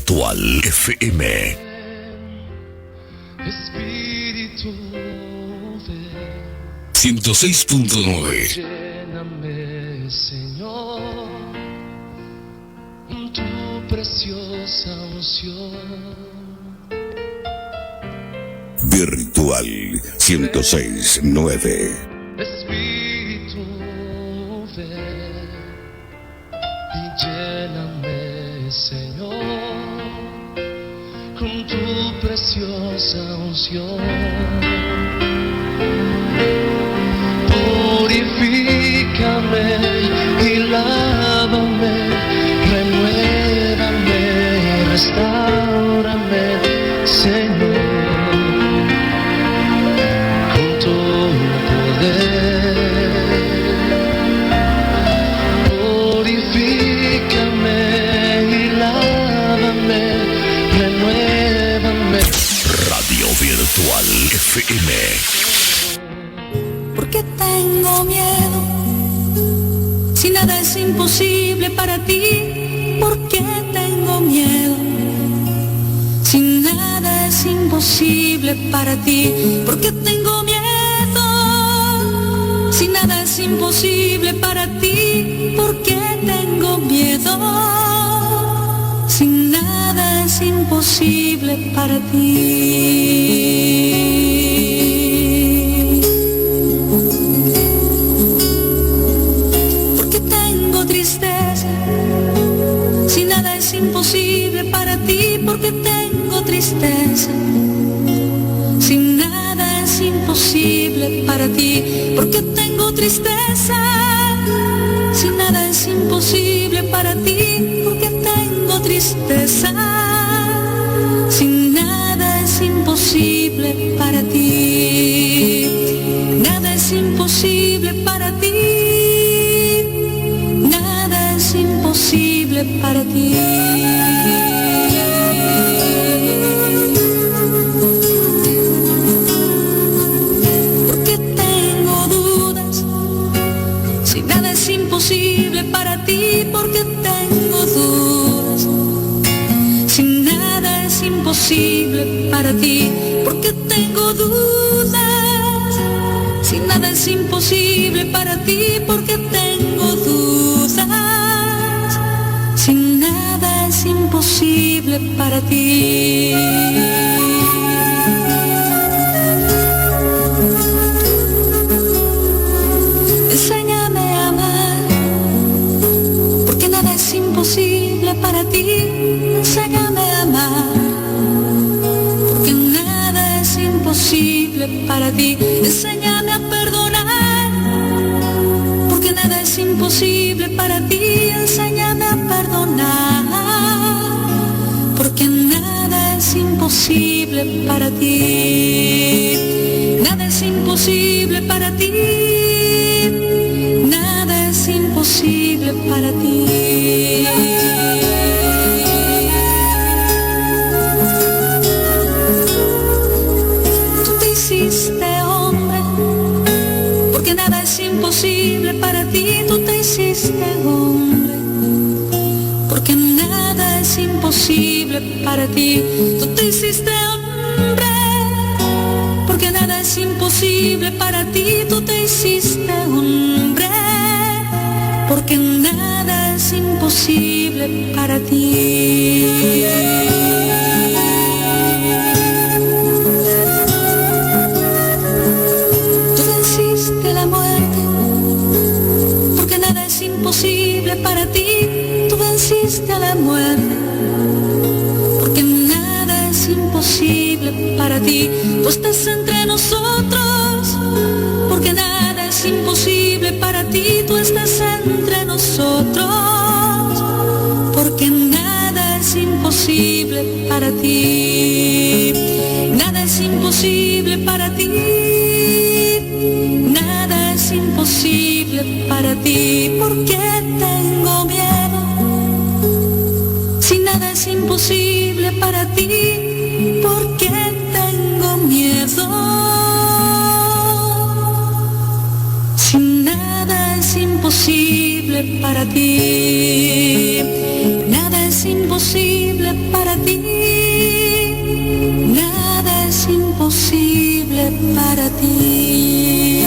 Virtual FM. Espíritu, ven. 106.9. Lléname, Señor, tu preciosa unción. Virtual 106.9. Espíritu, ven y lléname, Señor, con tu preciosa unción. Purifícame y lávame, renuévame y restáurame, Señor, con tu poder. Purifícame y lávame, renuévame. Radio Virtual FM. Porque tengo miedo, si nada es imposible para ti. Porque tengo miedo, si nada es imposible para ti. Porque tengo miedo, si nada es imposible para ti. Porque tengo miedo, si nada es imposible para ti. Imposible para ti, porque tengo tristeza. Si nada es imposible para ti, porque tengo tristeza. Si nada es imposible para ti, porque tengo tristeza. Si nada es imposible para ti, nada es imposible para ti. Nada es imposible para ti. Porque tengo dudas, si nada es imposible para ti. Porque tengo dudas, si nada es imposible para ti. Porque tengo dudas, si nada es imposible para ti. Porque tengo dudas, si nada es imposible para ti. Enséñame a amar, porque nada es imposible para ti. Enséñame a amar, porque nada es imposible para ti. Enséñame a perdonar, porque nada es imposible para ti. Enséñame a perdonar, porque nada es imposible para ti. Nada es imposible para ti. Nada es imposible para ti. Tú te hiciste hombre, porque nada es imposible para ti. Tú te hiciste hombre, porque nada es imposible para ti. Tú te hiciste hombre, porque nada es imposible para ti. Tú te hiciste hombre, porque nada es imposible para ti. Tú venciste la muerte, porque nada es imposible para ti. Tú venciste a la muerte, porque nada es imposible para ti. Tú estás entre nosotros, porque nada es imposible para ti. Tú estás entre nosotros, porque nada es imposible para ti. Nada es imposible para ti. Nada es imposible para ti. Porque tengo miedo, si nada es imposible para ti. Porque tengo miedo, si nada es imposible para ti. Nada es es imposible para ti, nada es imposible para ti.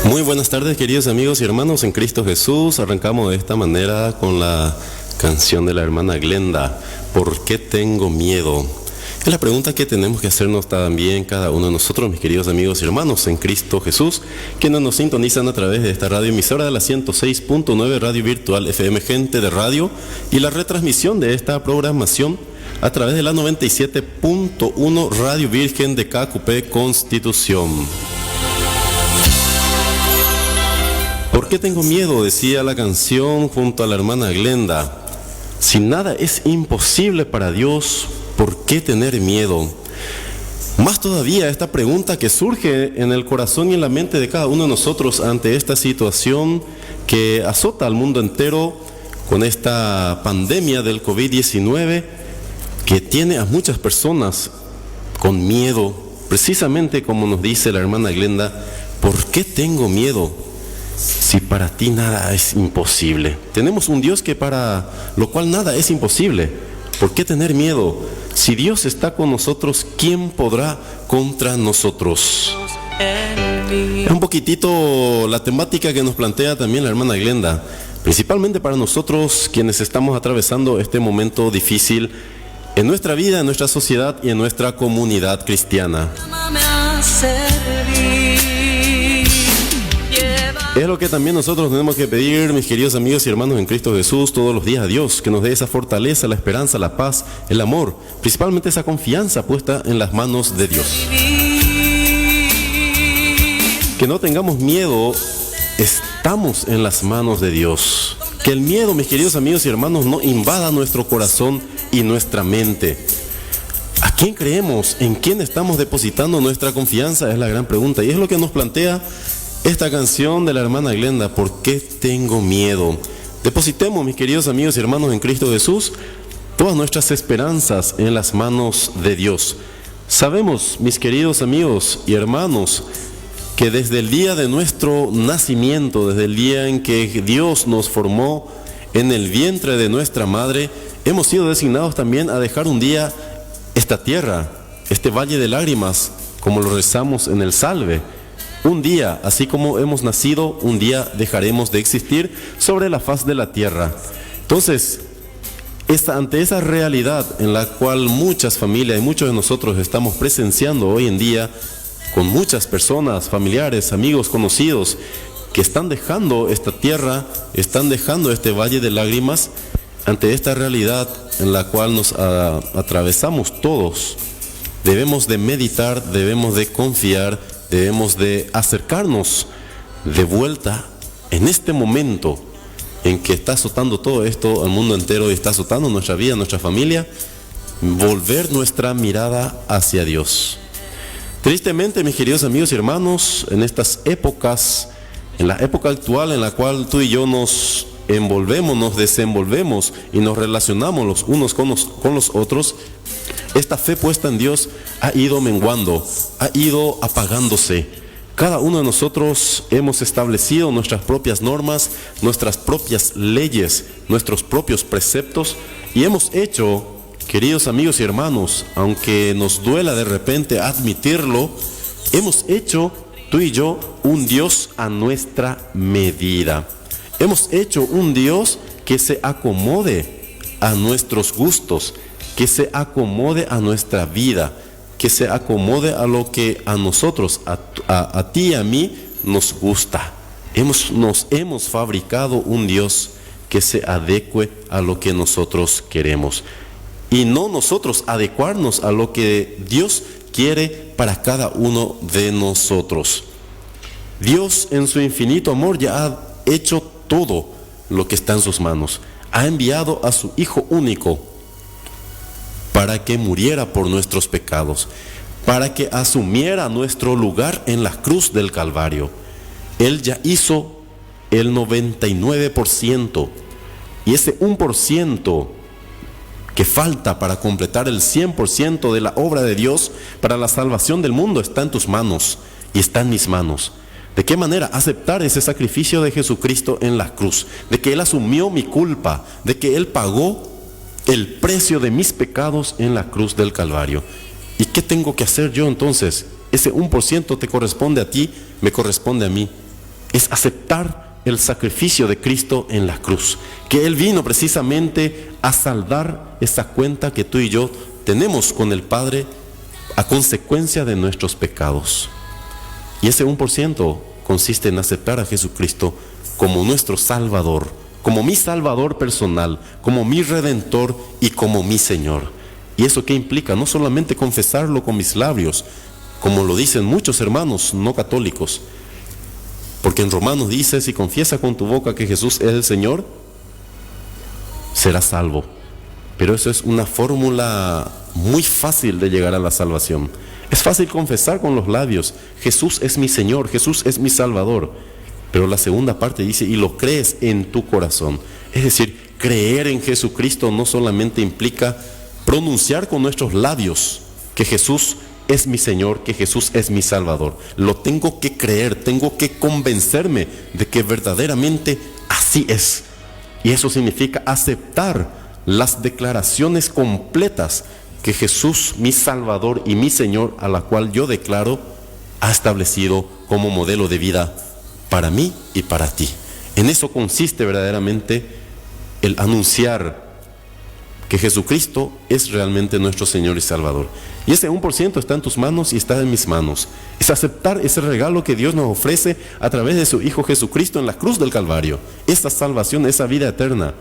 Muy buenas tardes, queridos amigos y hermanos en Cristo Jesús. Arrancamos de esta manera con la canción de la hermana Glenda, ¿por qué tengo miedo? Es la pregunta que tenemos que hacernos también cada uno de nosotros, mis queridos amigos y hermanos en Cristo Jesús, quienes nos sintonizan a través de esta radio emisora de la 106.9 Radio Virtual FM Gente de Radio, y la retransmisión de esta programación a través de la 97.1 Radio Virgen de Cacupé Constitución. ¿Por qué tengo miedo?, decía la canción junto a la hermana Glenda. Si nada es imposible para Dios, ¿por qué tener miedo? Más todavía esta pregunta que surge en el corazón y en la mente de cada uno de nosotros ante esta situación que azota al mundo entero con esta pandemia del COVID-19, que tiene a muchas personas con miedo, precisamente como nos dice la hermana Glenda, ¿por qué tengo miedo? Si para ti nada es imposible. Tenemos un Dios que para lo cual nada es imposible. ¿Por qué tener miedo? Si Dios está con nosotros, ¿quién podrá contra nosotros? Es un poquitito la temática que nos plantea también la hermana Glenda, principalmente para nosotros quienes estamos atravesando este momento difícil en nuestra vida, en nuestra sociedad y en nuestra comunidad cristiana. Es lo que también nosotros tenemos que pedir, mis queridos amigos y hermanos en Cristo Jesús, todos los días a Dios, que nos dé esa fortaleza, la esperanza, la paz, el amor, principalmente esa confianza puesta en las manos de Dios. Que no tengamos miedo, estamos en las manos de Dios. Que el miedo, mis queridos amigos y hermanos, no invada nuestro corazón y nuestra mente. ¿A quién creemos? ¿En quién estamos depositando nuestra confianza? Es la gran pregunta, y es lo que nos plantea esta canción de la hermana Glenda, ¿por qué tengo miedo? Depositemos, mis queridos amigos y hermanos en Cristo Jesús, todas nuestras esperanzas en las manos de Dios. Sabemos, mis queridos amigos y hermanos, que desde el día de nuestro nacimiento, desde el día en que Dios nos formó en el vientre de nuestra madre, hemos sido designados también a dejar un día esta tierra, este valle de lágrimas, como lo rezamos en el Salve. Un día, así como hemos nacido, un día dejaremos de existir sobre la faz de la tierra. Entonces, ante esa realidad en la cual muchas familias y muchos de nosotros estamos presenciando hoy en día, con muchas personas, familiares, amigos, conocidos, que están dejando esta tierra, están dejando este valle de lágrimas, ante esta realidad en la cual nos atravesamos todos, debemos de meditar, debemos de confiar, debemos de acercarnos de vuelta en este momento en que está azotando todo esto al mundo entero y está azotando nuestra vida, nuestra familia, volver nuestra mirada hacia Dios. Tristemente, mis queridos amigos y hermanos, en estas épocas, en la época actual en la cual tú y yo nos envolvemos, nos desenvolvemos y nos relacionamos los unos con los otros, esta fe puesta en Dios ha ido menguando, ha ido apagándose. Cada uno de nosotros hemos establecido nuestras propias normas, nuestras propias leyes, nuestros propios preceptos, y hemos hecho, queridos amigos y hermanos, aunque nos duela de repente admitirlo, hemos hecho, tú y yo, un Dios a nuestra medida. Hemos hecho un Dios que se acomode a nuestros gustos, que se acomode a nuestra vida, que se acomode a lo que a nosotros, a ti y a mí nos gusta. Nos hemos fabricado un Dios que se adecue a lo que nosotros queremos, y no nosotros adecuarnos a lo que Dios quiere para cada uno de nosotros. Dios en su infinito amor ya ha hecho todo lo que está en sus manos. Ha enviado a su Hijo único para que muriera por nuestros pecados, para que asumiera nuestro lugar en la cruz del Calvario. Él ya hizo el 99%, y ese 1% que falta para completar el 100% de la obra de Dios para la salvación del mundo está en tus manos y está en mis manos. ¿De qué manera? Aceptar ese sacrificio de Jesucristo en la cruz, de que Él asumió mi culpa, de que Él pagó el precio de mis pecados en la cruz del Calvario. ¿Y qué tengo que hacer yo entonces? Ese 1% te corresponde a ti, me corresponde a mí. Es aceptar el sacrificio de Cristo en la cruz, que Él vino precisamente a saldar esa cuenta que tú y yo tenemos con el Padre a consecuencia de nuestros pecados. Y ese 1% consiste en aceptar a Jesucristo como nuestro Salvador, como mi Salvador personal, como mi Redentor y como mi Señor. ¿Y eso qué implica? No solamente confesarlo con mis labios, como lo dicen muchos hermanos no católicos, porque en Romanos dice, si confiesas con tu boca que Jesús es el Señor, serás salvo. Pero eso es una fórmula muy fácil de llegar a la salvación. Es fácil confesar con los labios, Jesús es mi Señor, Jesús es mi Salvador. Pero la segunda parte dice, y lo crees en tu corazón. Es decir, creer en Jesucristo no solamente implica pronunciar con nuestros labios que Jesús es mi Señor, que Jesús es mi Salvador. Lo tengo que creer, tengo que convencerme de que verdaderamente así es. Y eso significa aceptar las declaraciones completas que Jesús, mi Salvador y mi Señor, a la cual yo declaro, ha establecido como modelo de vida para mí y para ti. En eso consiste verdaderamente el anunciar que Jesucristo es realmente nuestro Señor y Salvador. Y ese 1% está en tus manos y está en mis manos. Es aceptar ese regalo que Dios nos ofrece a través de su Hijo Jesucristo en la cruz del Calvario. Esa salvación, esa vida eterna.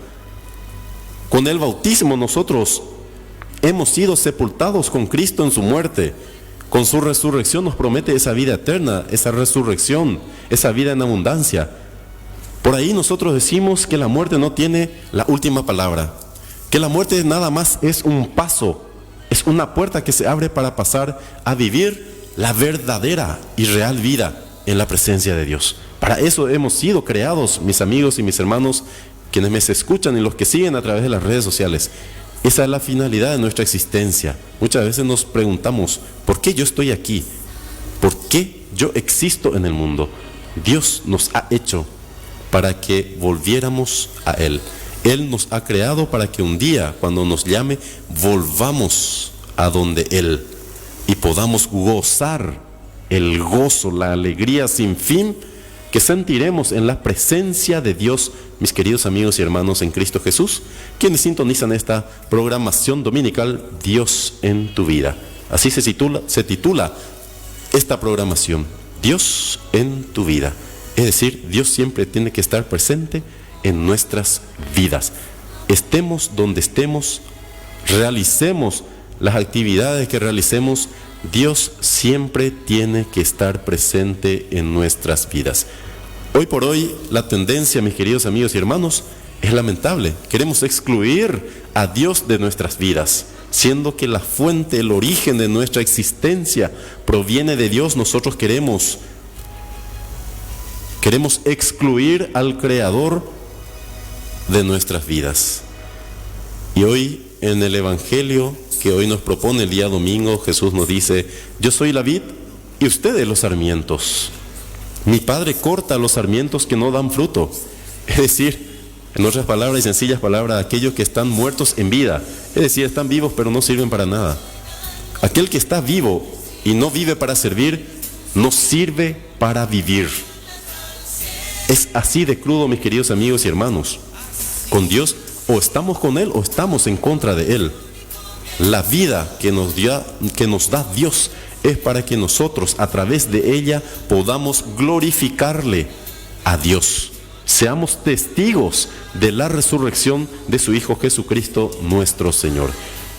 Con el bautismo nosotros hemos sido sepultados con Cristo en su muerte. Con su resurrección nos promete esa vida eterna, esa resurrección, esa vida en abundancia. Por ahí nosotros decimos que la muerte no tiene la última palabra, que la muerte nada más es un paso, es una puerta que se abre para pasar a vivir la verdadera y real vida en la presencia de Dios. Para eso hemos sido creados, mis amigos y mis hermanos, quienes me escuchan y los que siguen a través de las redes sociales. Esa es la finalidad de nuestra existencia. Muchas veces nos preguntamos, ¿por qué yo estoy aquí? ¿Por qué yo existo en el mundo? Dios nos ha hecho para que volviéramos a Él. Él nos ha creado para que un día, cuando nos llame, volvamos a donde Él y podamos gozar el gozo, la alegría sin fin que sentiremos en la presencia de Dios, mis queridos amigos y hermanos en Cristo Jesús, quienes sintonizan esta programación dominical Dios en tu vida. Así se titula esta programación, Dios en tu vida. Es decir, Dios siempre tiene que estar presente en nuestras vidas. Estemos donde estemos, realicemos las actividades que realicemos, Dios siempre tiene que estar presente en nuestras vidas. Hoy por hoy la tendencia, mis queridos amigos y hermanos, es lamentable. Queremos excluir a Dios de nuestras vidas, siendo que la fuente, el origen de nuestra existencia proviene de Dios. Nosotros queremos excluir al Creador de nuestras vidas. Y hoy en el Evangelio que hoy nos propone el día domingo, Jesús nos dice, yo soy la vid y ustedes los sarmientos. Mi Padre corta los sarmientos que no dan fruto. Es decir, en otras palabras y sencillas palabras, aquellos que están muertos en vida. Es decir, están vivos pero no sirven para nada. Aquel que está vivo y no vive para servir, no sirve para vivir. Es así de crudo, mis queridos amigos y hermanos. Con Dios o estamos con Él o estamos en contra de Él. La vida que nos da Dios es para que nosotros a través de ella podamos glorificarle a Dios. Seamos testigos de la resurrección de su Hijo Jesucristo nuestro Señor.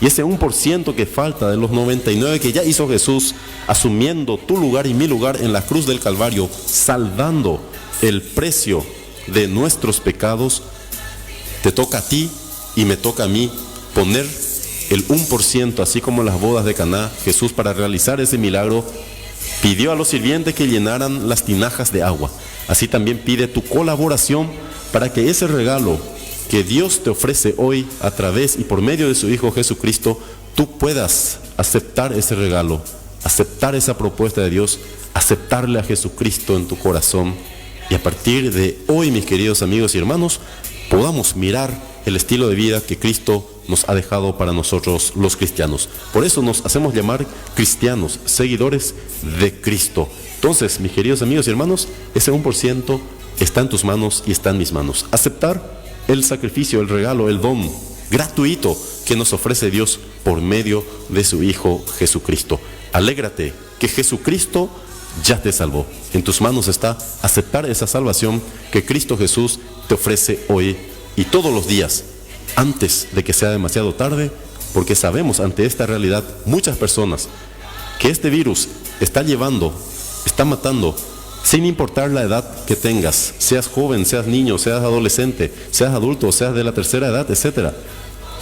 Y ese 1% que falta de los 99 que ya hizo Jesús, asumiendo tu lugar y mi lugar en la cruz del Calvario, saldando el precio de nuestros pecados, te toca a ti y me toca a mí poner el 1%, así como en las bodas de Caná. Jesús, para realizar ese milagro, pidió a los sirvientes que llenaran las tinajas de agua. Así también pide tu colaboración para que ese regalo que Dios te ofrece hoy a través y por medio de su Hijo Jesucristo, tú puedas aceptar ese regalo, aceptar esa propuesta de Dios, aceptarle a Jesucristo en tu corazón. Y a partir de hoy, mis queridos amigos y hermanos, podamos mirar el estilo de vida que Cristo nos ha dejado para nosotros los cristianos. Por eso nos hacemos llamar cristianos, seguidores de Cristo. Entonces, mis queridos amigos y hermanos, ese 1% está en tus manos y está en mis manos. Aceptar el sacrificio, el regalo, el don gratuito que nos ofrece Dios por medio de su Hijo Jesucristo. Alégrate que Jesucristo ya te salvó. En tus manos está aceptar esa salvación que Cristo Jesús te ofrece hoy y todos los días, antes de que sea demasiado tarde, porque sabemos ante esta realidad muchas personas que este virus está llevando, está matando, sin importar la edad que tengas, seas joven, seas niño, seas adolescente, seas adulto, seas de la tercera edad, etc.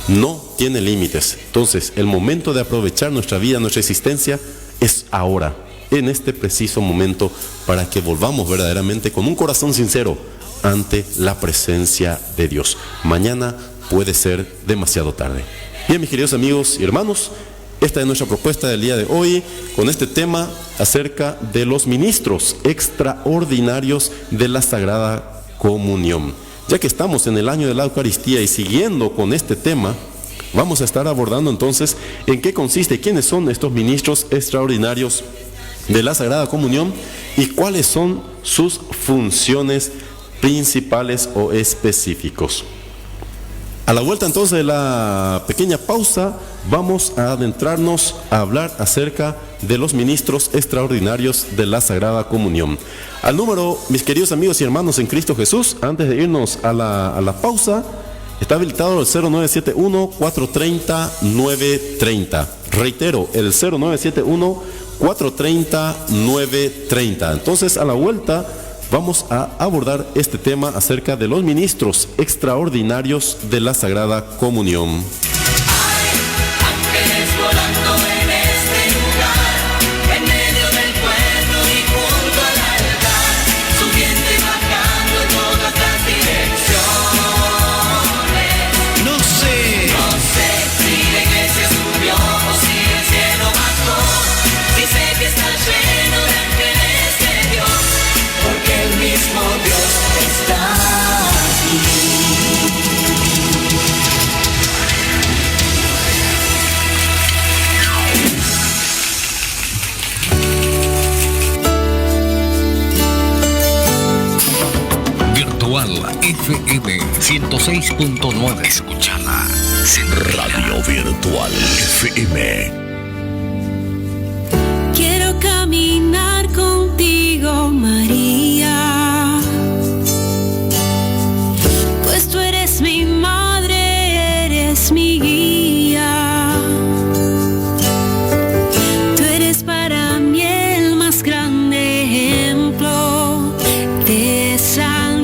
No tiene límites. Entonces, el momento de aprovechar nuestra vida, nuestra existencia, es ahora, en este preciso momento, para que volvamos verdaderamente con un corazón sincero ante la presencia de Dios. Mañana puede ser demasiado tarde. Bien, mis queridos amigos y hermanos, esta es nuestra propuesta del día de hoy con este tema acerca de los ministros extraordinarios de la Sagrada Comunión. Ya que estamos en el año de la Eucaristía y siguiendo con este tema, vamos a estar abordando entonces en qué consiste, quiénes son estos ministros extraordinarios de la Sagrada Comunión y cuáles son sus funciones principales o específicos. A la vuelta entonces de la pequeña pausa, vamos a adentrarnos a hablar acerca de los ministros extraordinarios de la Sagrada Comunión. Al número, mis queridos amigos y hermanos en Cristo Jesús, antes de irnos a la pausa, está habilitado el 0971-430-930. Reitero, el 0971-430-930. Entonces, a la vuelta vamos a abordar este tema acerca de los ministros extraordinarios de la Sagrada Comunión. FM 106.9. Escúchala. Radio Virtual FM. Quiero caminar contigo, María, pues tú eres mi madre, eres mi guía. Tú eres para mí el más grande ejemplo de santidad,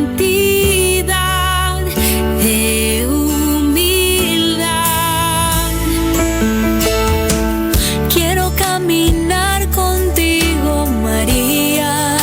de humildad. Quiero caminar contigo, María,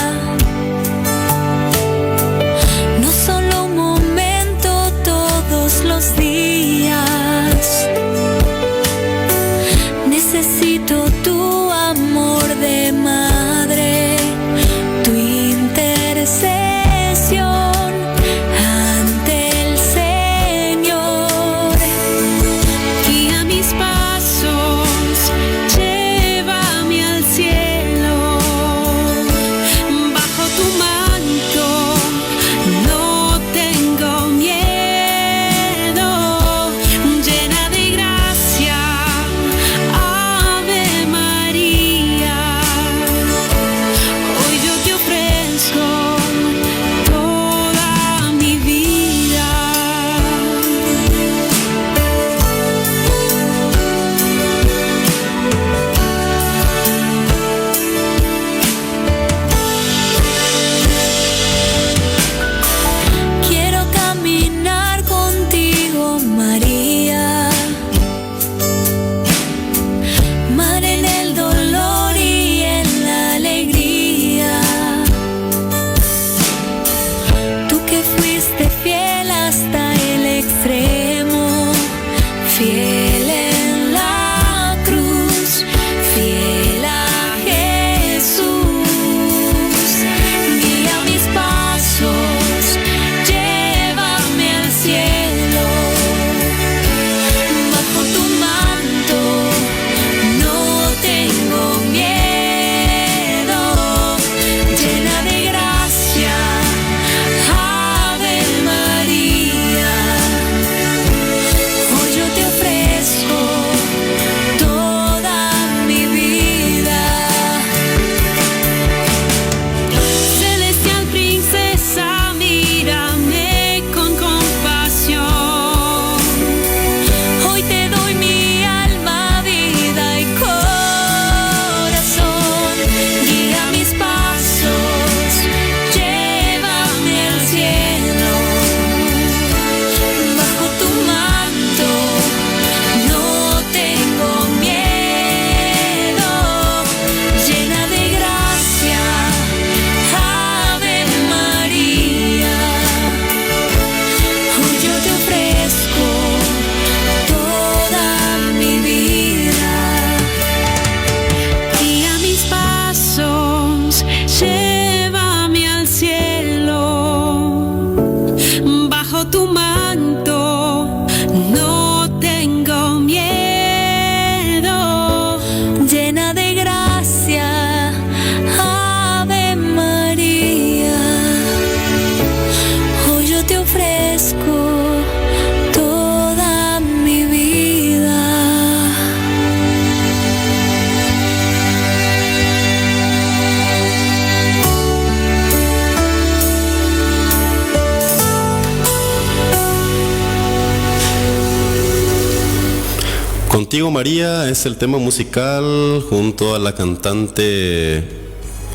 Contigo María es el tema musical junto a la cantante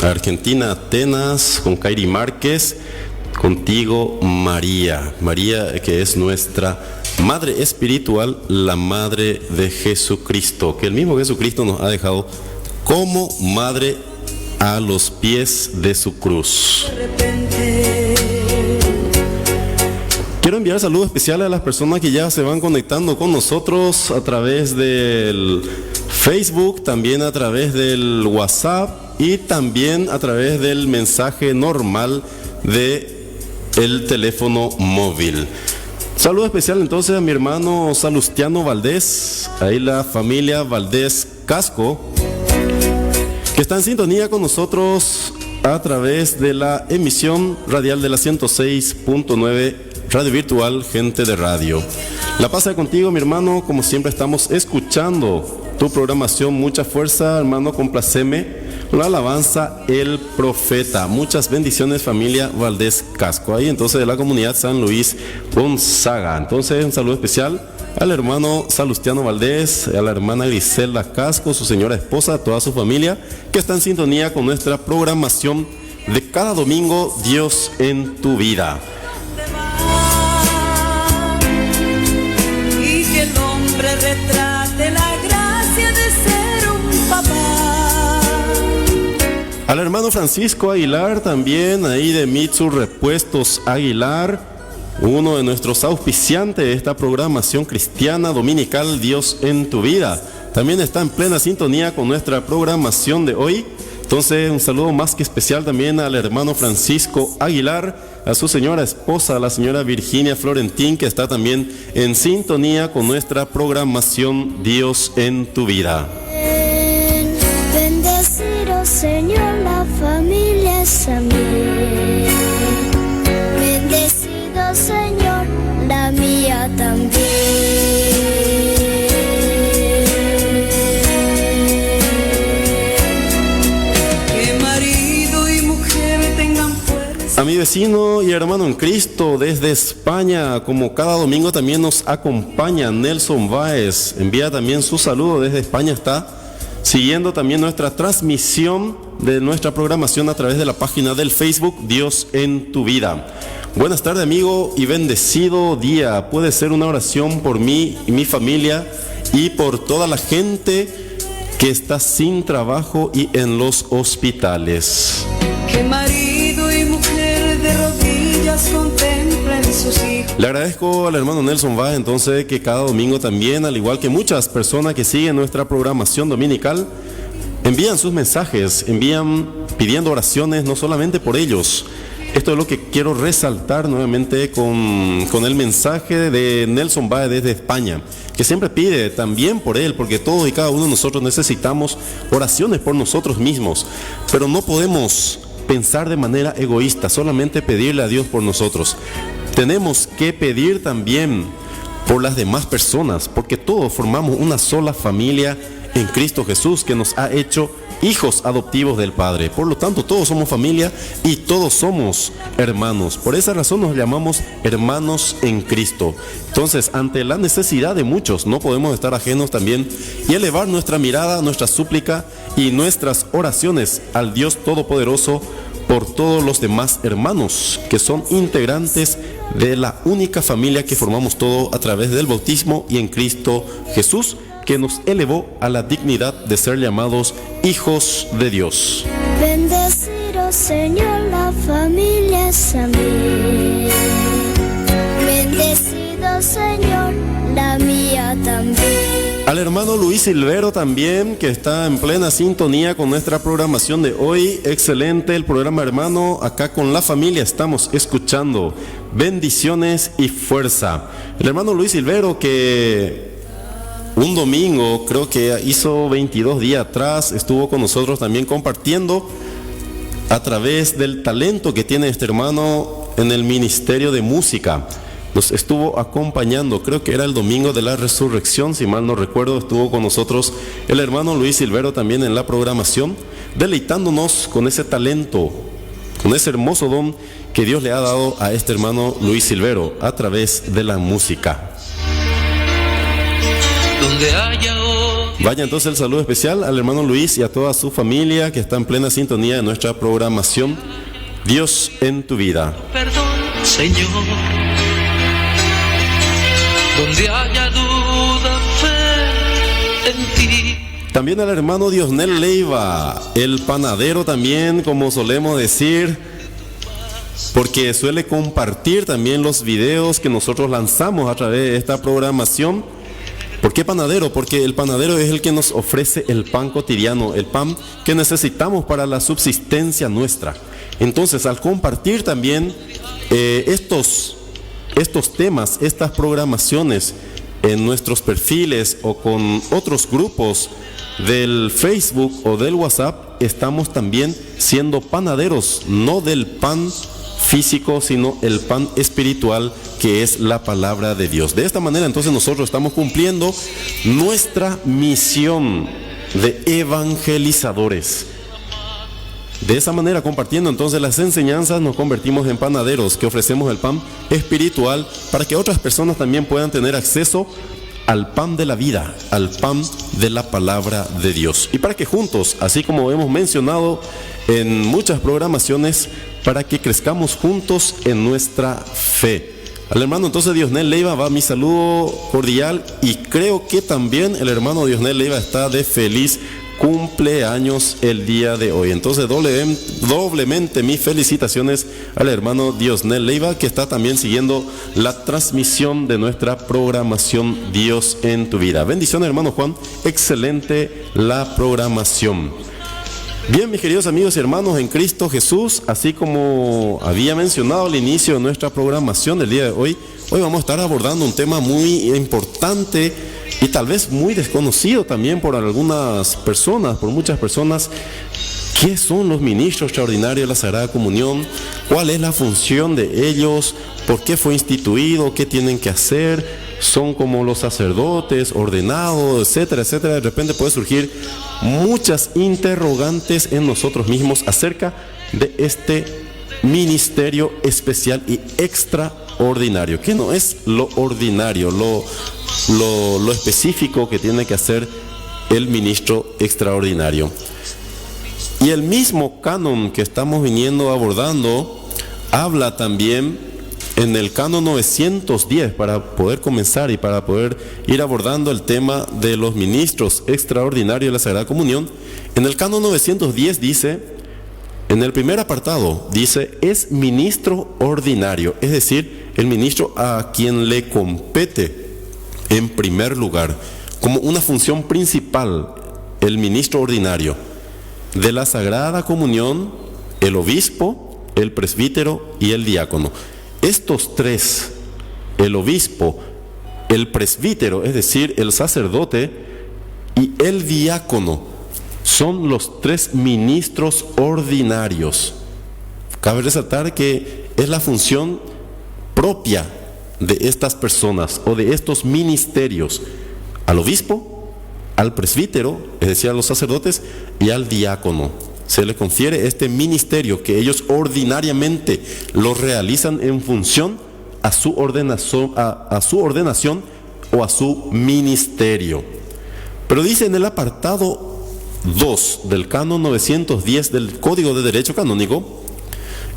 argentina Atenas con Kairi Márquez. Contigo María, María que es nuestra madre espiritual, la madre de Jesucristo, que el mismo Jesucristo nos ha dejado como madre a los pies de su cruz. Quiero enviar saludos especiales a las personas que ya se van conectando con nosotros a través del Facebook, también a través del WhatsApp y también a través del mensaje normal de el teléfono móvil. Saludo especial entonces a mi hermano Salustiano Valdés, ahí la familia Valdés Casco, que está en sintonía con nosotros a través de la emisión radial de la 106.9 Radio Virtual Gente de Radio. La paz sea contigo, mi hermano, como siempre estamos escuchando tu programación. Mucha fuerza, hermano, complaceme. La alabanza El Profeta. Muchas bendiciones, familia Valdés Casco. Ahí entonces de la comunidad San Luis Gonzaga. Entonces un saludo especial al hermano Salustiano Valdés, a la hermana Griselda Casco, su señora esposa, a toda su familia que está en sintonía con nuestra programación de cada domingo, Dios en tu vida. Y que el hombre retrate la gracia de ser un papá. Al hermano Francisco Aguilar también, ahí de Mitsu Repuestos Aguilar, uno de nuestros auspiciantes de esta programación cristiana dominical Dios en tu vida. También está en plena sintonía con nuestra programación de hoy. Entonces un saludo más que especial también al hermano Francisco Aguilar, a su señora esposa, la señora Virginia Florentín, que está también en sintonía con nuestra programación Dios en tu vida. Bendecido Señor, la familia es a mí. Bendecido Señor, la mía también. Que marido y mujer tengan fuerza. A mi vecino y hermano en Cristo desde España, como cada domingo también nos acompaña Nelson Báez, envía también su saludo desde España, está siguiendo también nuestra transmisión de nuestra programación a través de la página del Facebook Dios en tu vida. Buenas tardes, amigo, y bendecido día. Puede ser una oración por mí y mi familia y por toda la gente que está sin trabajo y en los hospitales. Que marido y mujer de rodillas contemplen sus hijos. Le agradezco al hermano Nelson Vaz entonces que cada domingo también, al igual que muchas personas que siguen nuestra programación dominical, envían sus mensajes, envían pidiendo oraciones no solamente por ellos. Esto es lo que quiero resaltar nuevamente con el mensaje de Nelson Vaz desde España, que siempre pide también por él, porque todos y cada uno de nosotros necesitamos oraciones por nosotros mismos, pero no podemos pensar de manera egoísta, solamente pedirle a Dios por nosotros. Tenemos que pedir también por las demás personas, porque todos formamos una sola familia en Cristo Jesús, que nos ha hecho hijos adoptivos del Padre. Por lo tanto, todos somos familia y todos somos hermanos. Por esa razón nos llamamos hermanos en Cristo. Entonces, ante la necesidad de muchos, no podemos estar ajenos también y elevar nuestra mirada, nuestra súplica y nuestras oraciones al Dios Todopoderoso por todos los demás hermanos que son integrantes de la única familia que formamos todos a través del bautismo y en Cristo Jesús, que nos elevó a la dignidad de ser llamados hijos de Dios. Bendecido Señor, la familia es a mí. Bendecido Señor, la mía también. Al hermano Luis Silvero también, que está en plena sintonía con nuestra programación de hoy. Excelente el programa, hermano. Acá con la familia estamos escuchando. Bendiciones y fuerza. El hermano Luis Silvero, que un domingo, creo que hizo 22 días atrás, estuvo con nosotros también compartiendo a través del talento que tiene este hermano en el ministerio de música. Nos estuvo acompañando, creo que era el domingo de la resurrección, si mal no recuerdo, estuvo con nosotros el hermano Luis Silvero también en la programación, deleitándonos con ese talento, con ese hermoso don que Dios le ha dado a este hermano Luis Silvero a través de la música. donde haya odio. Vaya entonces el saludo especial al hermano Luis y a toda su familia que está en plena sintonía de nuestra programación Dios en tu vida. Perdón, Señor, donde haya duda, fe en ti. También al hermano Diosnel Leiva, el panadero también, como solemos decir, porque suele compartir también los videos que nosotros lanzamos a través de esta programación. ¿Por qué panadero? Porque el panadero es el que nos ofrece el pan cotidiano, el pan que necesitamos para la subsistencia nuestra. Entonces, al compartir también estos temas, estas programaciones en nuestros perfiles o con otros grupos del Facebook o del WhatsApp, estamos también siendo panaderos, no del pan físico, sino el pan espiritual, que es la palabra de Dios. De esta manera, entonces, nosotros estamos cumpliendo nuestra misión de evangelizadores. De esa manera, compartiendo entonces las enseñanzas, nos convertimos en panaderos que ofrecemos el pan espiritual para que otras personas también puedan tener acceso al pan de la vida, al pan de la palabra de Dios. Y para que juntos, así como hemos mencionado en muchas programaciones, para que crezcamos juntos en nuestra fe. Al hermano entonces Diosnel Leiva va mi saludo cordial, y creo que también el hermano Diosnel Leiva está de feliz cumpleaños el día de hoy. Entonces doblemente mis felicitaciones al hermano Diosnel Leiva, que está también siguiendo la transmisión de nuestra programación Dios en tu vida. Bendiciones, hermano Juan, excelente la programación. Bien, mis queridos amigos y hermanos en Cristo Jesús, así como había mencionado al inicio de nuestra programación del día de hoy, hoy vamos a estar abordando un tema muy importante y tal vez muy desconocido también por algunas personas, por muchas personas. ¿Qué son los ministros extraordinarios de la Sagrada Comunión? ¿Cuál es la función de ellos? ¿Por qué fue instituido? ¿Qué tienen que hacer? ¿Son como los sacerdotes, ordenados, etcétera, etcétera? De repente puede surgir muchas interrogantes en nosotros mismos acerca de este ministerio especial y extraordinario, que no es lo ordinario, lo específico que tiene que hacer el ministro extraordinario. Y el mismo canon que estamos viniendo abordando habla también en el canon 910, para poder comenzar y para poder ir abordando el tema de los ministros extraordinarios de la Sagrada Comunión. En el canon 910 dice, en el primer apartado, dice, es ministro ordinario, es decir, el ministro a quien le compete en primer lugar, como una función principal, el ministro ordinario de la Sagrada Comunión, el obispo, el presbítero y el diácono. Estos tres, el obispo, el presbítero, es decir, el sacerdote, y el diácono, son los tres ministros ordinarios. Cabe resaltar que es la función propia de estas personas o de estos ministerios: al obispo, al presbítero, es decir, a los sacerdotes, y al diácono. Se le confiere este ministerio que ellos ordinariamente lo realizan en función a su ordenación, a su ordenación o a su ministerio. Pero dice en el apartado 2 del canon 910 del Código de Derecho Canónico,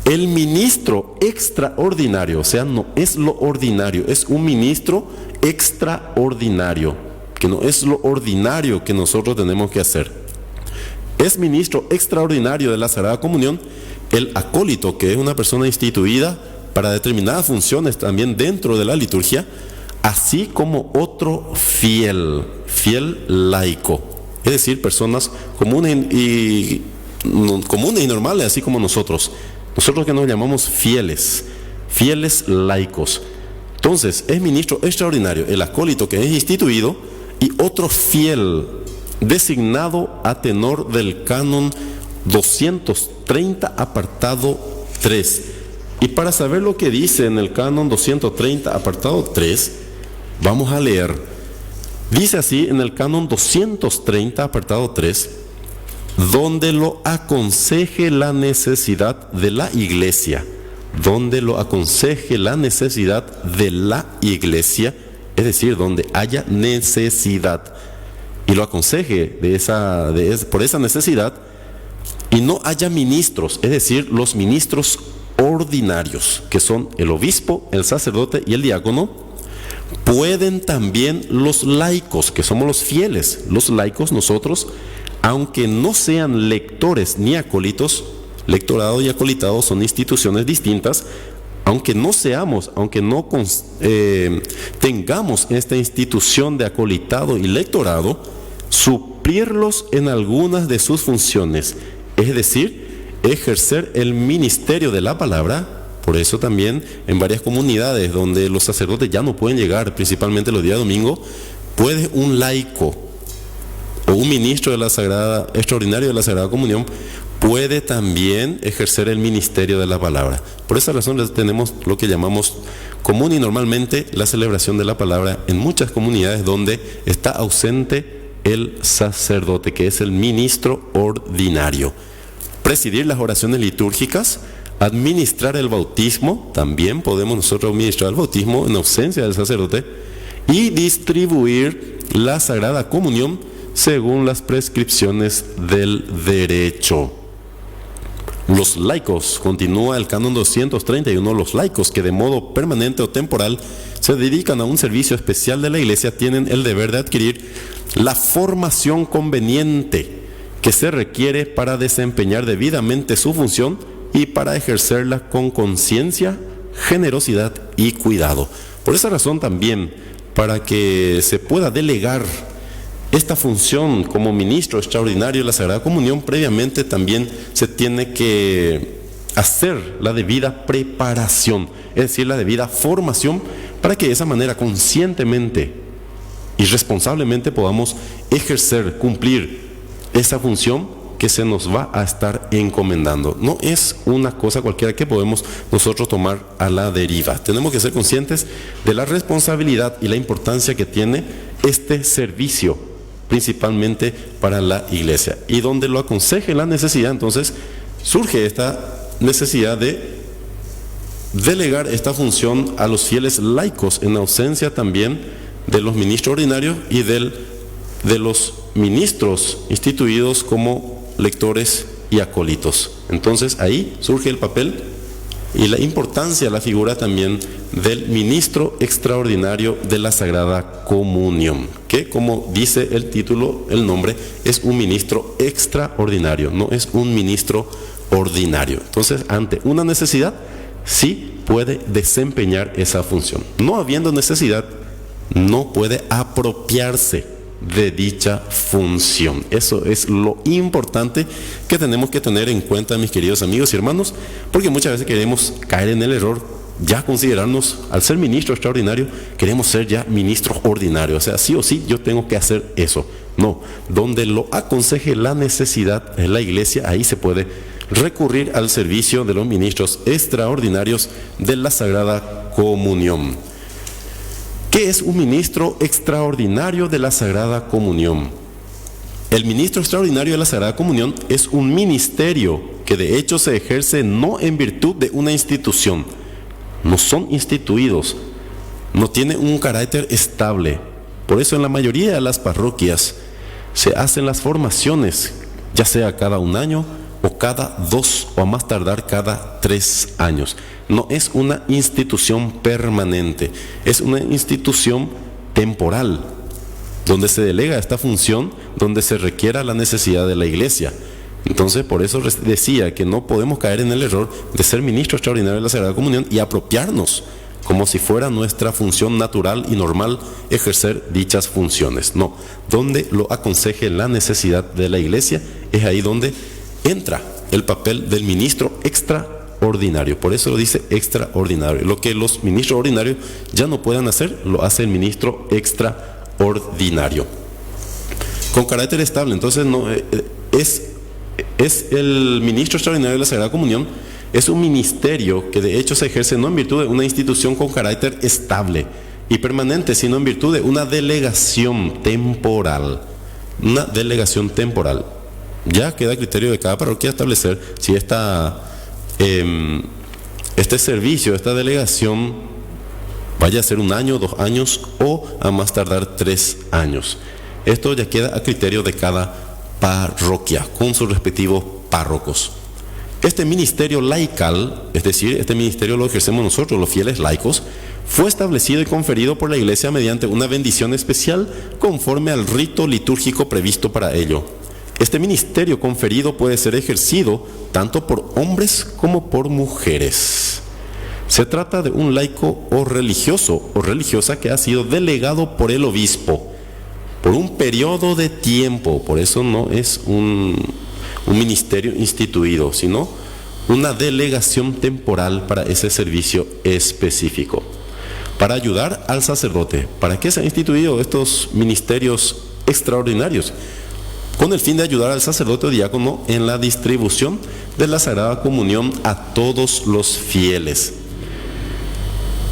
el ministro extraordinario, o sea, no es lo ordinario, es un ministro extraordinario, que no es lo ordinario que nosotros tenemos que hacer. Es ministro extraordinario de la Sagrada Comunión el acólito, que es una persona instituida para determinadas funciones también dentro de la liturgia, así como otro fiel laico, es decir, personas comunes y normales, así como nosotros que nos llamamos fieles laicos. Entonces, es ministro extraordinario el acólito, que es instituido, y otro fiel designado a tenor del canon 230 apartado 3. Y para saber lo que dice en el canon 230 apartado 3, vamos a leer. Dice así en el canon 230 apartado 3: donde lo aconseje la necesidad de la iglesia, donde lo aconseje la necesidad de la iglesia, es decir, donde haya necesidad, y lo aconseje por esa necesidad, y no haya ministros, es decir, los ministros ordinarios, que son el obispo, el sacerdote y el diácono. Pueden también los laicos, que somos los fieles. Los laicos, nosotros, aunque no sean lectores ni acólitos, lectorado y acolitado son instituciones distintas, aunque no tengamos esta institución de acolitado y lectorado, suplirlos en algunas de sus funciones, es decir, ejercer el ministerio de la palabra. Por eso también en varias comunidades donde los sacerdotes ya no pueden llegar, principalmente los días de domingo, puede un laico o un ministro de la extraordinario de la Sagrada Comunión puede también ejercer el ministerio de la palabra. Por esa razón tenemos lo que llamamos común y normalmente la celebración de la palabra en muchas comunidades donde está ausente el sacerdote, que es el ministro ordinario. Presidir las oraciones litúrgicas, administrar el bautismo, también podemos nosotros administrar el bautismo en ausencia del sacerdote, y distribuir la Sagrada Comunión según las prescripciones del derecho. Los laicos, continúa el canon 231, los laicos que de modo permanente o temporal se dedican a un servicio especial de la Iglesia tienen el deber de adquirir la formación conveniente que se requiere para desempeñar debidamente su función y para ejercerla con conciencia, generosidad y cuidado. Por esa razón también, para que se pueda delegar esta función como ministro extraordinario de la Sagrada Comunión, previamente también se tiene que hacer la debida preparación, es decir, la debida formación, para que de esa manera conscientemente y responsablemente podamos ejercer, cumplir esa función que se nos va a estar encomendando. No es una cosa cualquiera que podemos nosotros tomar a la deriva. Tenemos que ser conscientes de la responsabilidad y la importancia que tiene este servicio, principalmente para la Iglesia. Y donde lo aconseje la necesidad, entonces surge esta necesidad de delegar esta función a los fieles laicos, en ausencia también de los ministros ordinarios y de los ministros instituidos como lectores y acólitos. Entonces ahí surge el papel y la importancia, la figura también del ministro extraordinario de la Sagrada Comunión, que, como dice el título, el nombre, es un ministro extraordinario, no es un ministro ordinario. Entonces, ante una necesidad, sí puede desempeñar esa función. No habiendo necesidad, no puede apropiarse de dicha función. Eso es lo importante que tenemos que tener en cuenta, mis queridos amigos y hermanos, porque muchas veces queremos caer en el error, ya considerarnos, al ser ministro extraordinario, queremos ser ya ministro ordinario, o sea, sí o sí yo tengo que hacer eso. No, donde lo aconseje la necesidad en la Iglesia, ahí se puede recurrir al servicio de los ministros extraordinarios de la Sagrada Comunión. ¿Qué es un ministro extraordinario de la Sagrada Comunión? El ministro extraordinario de la Sagrada Comunión es un ministerio que de hecho se ejerce no en virtud de una institución. No son instituidos, no tiene un carácter estable. Por eso en la mayoría de las parroquias se hacen las formaciones, ya sea cada un año o cada 2 o a más tardar cada 3 años. No es una institución permanente, es una institución temporal, donde se delega esta función, donde se requiera la necesidad de la Iglesia. Entonces, por eso decía que no podemos caer en el error de ser ministro extraordinario de la Sagrada Comunión y apropiarnos como si fuera nuestra función natural y normal ejercer dichas funciones. No, donde lo aconseje la necesidad de la Iglesia, es ahí donde entra el papel del ministro extraordinario. Por eso lo dice extraordinario. Lo que los ministros ordinarios ya no puedan hacer, lo hace el ministro extraordinario. Con carácter estable, entonces no es el ministro extraordinario de la Sagrada Comunión, es un ministerio que de hecho se ejerce no en virtud de una institución con carácter estable y permanente, sino en virtud de una delegación temporal. Una delegación temporal. Ya queda a criterio de cada parroquia establecer si este servicio, esta delegación Vaya a ser 1 año, 2 años o a más tardar 3 años. Esto ya queda a criterio de cada parroquia con sus respectivos párrocos. Este ministerio laical, es decir, este ministerio lo ejercemos nosotros, los fieles laicos, fue establecido y conferido por la Iglesia mediante una bendición especial conforme al rito litúrgico previsto para ello. Este ministerio conferido puede ser ejercido tanto por hombres como por mujeres. Se trata de un laico o religioso o religiosa que ha sido delegado por el obispo por un periodo de tiempo. Por eso no es un ministerio instituido, sino una delegación temporal para ese servicio específico, para ayudar al sacerdote. ¿Para qué se han instituido estos ministerios extraordinarios? Con el fin de ayudar al sacerdote o diácono en la distribución de la Sagrada Comunión a todos los fieles.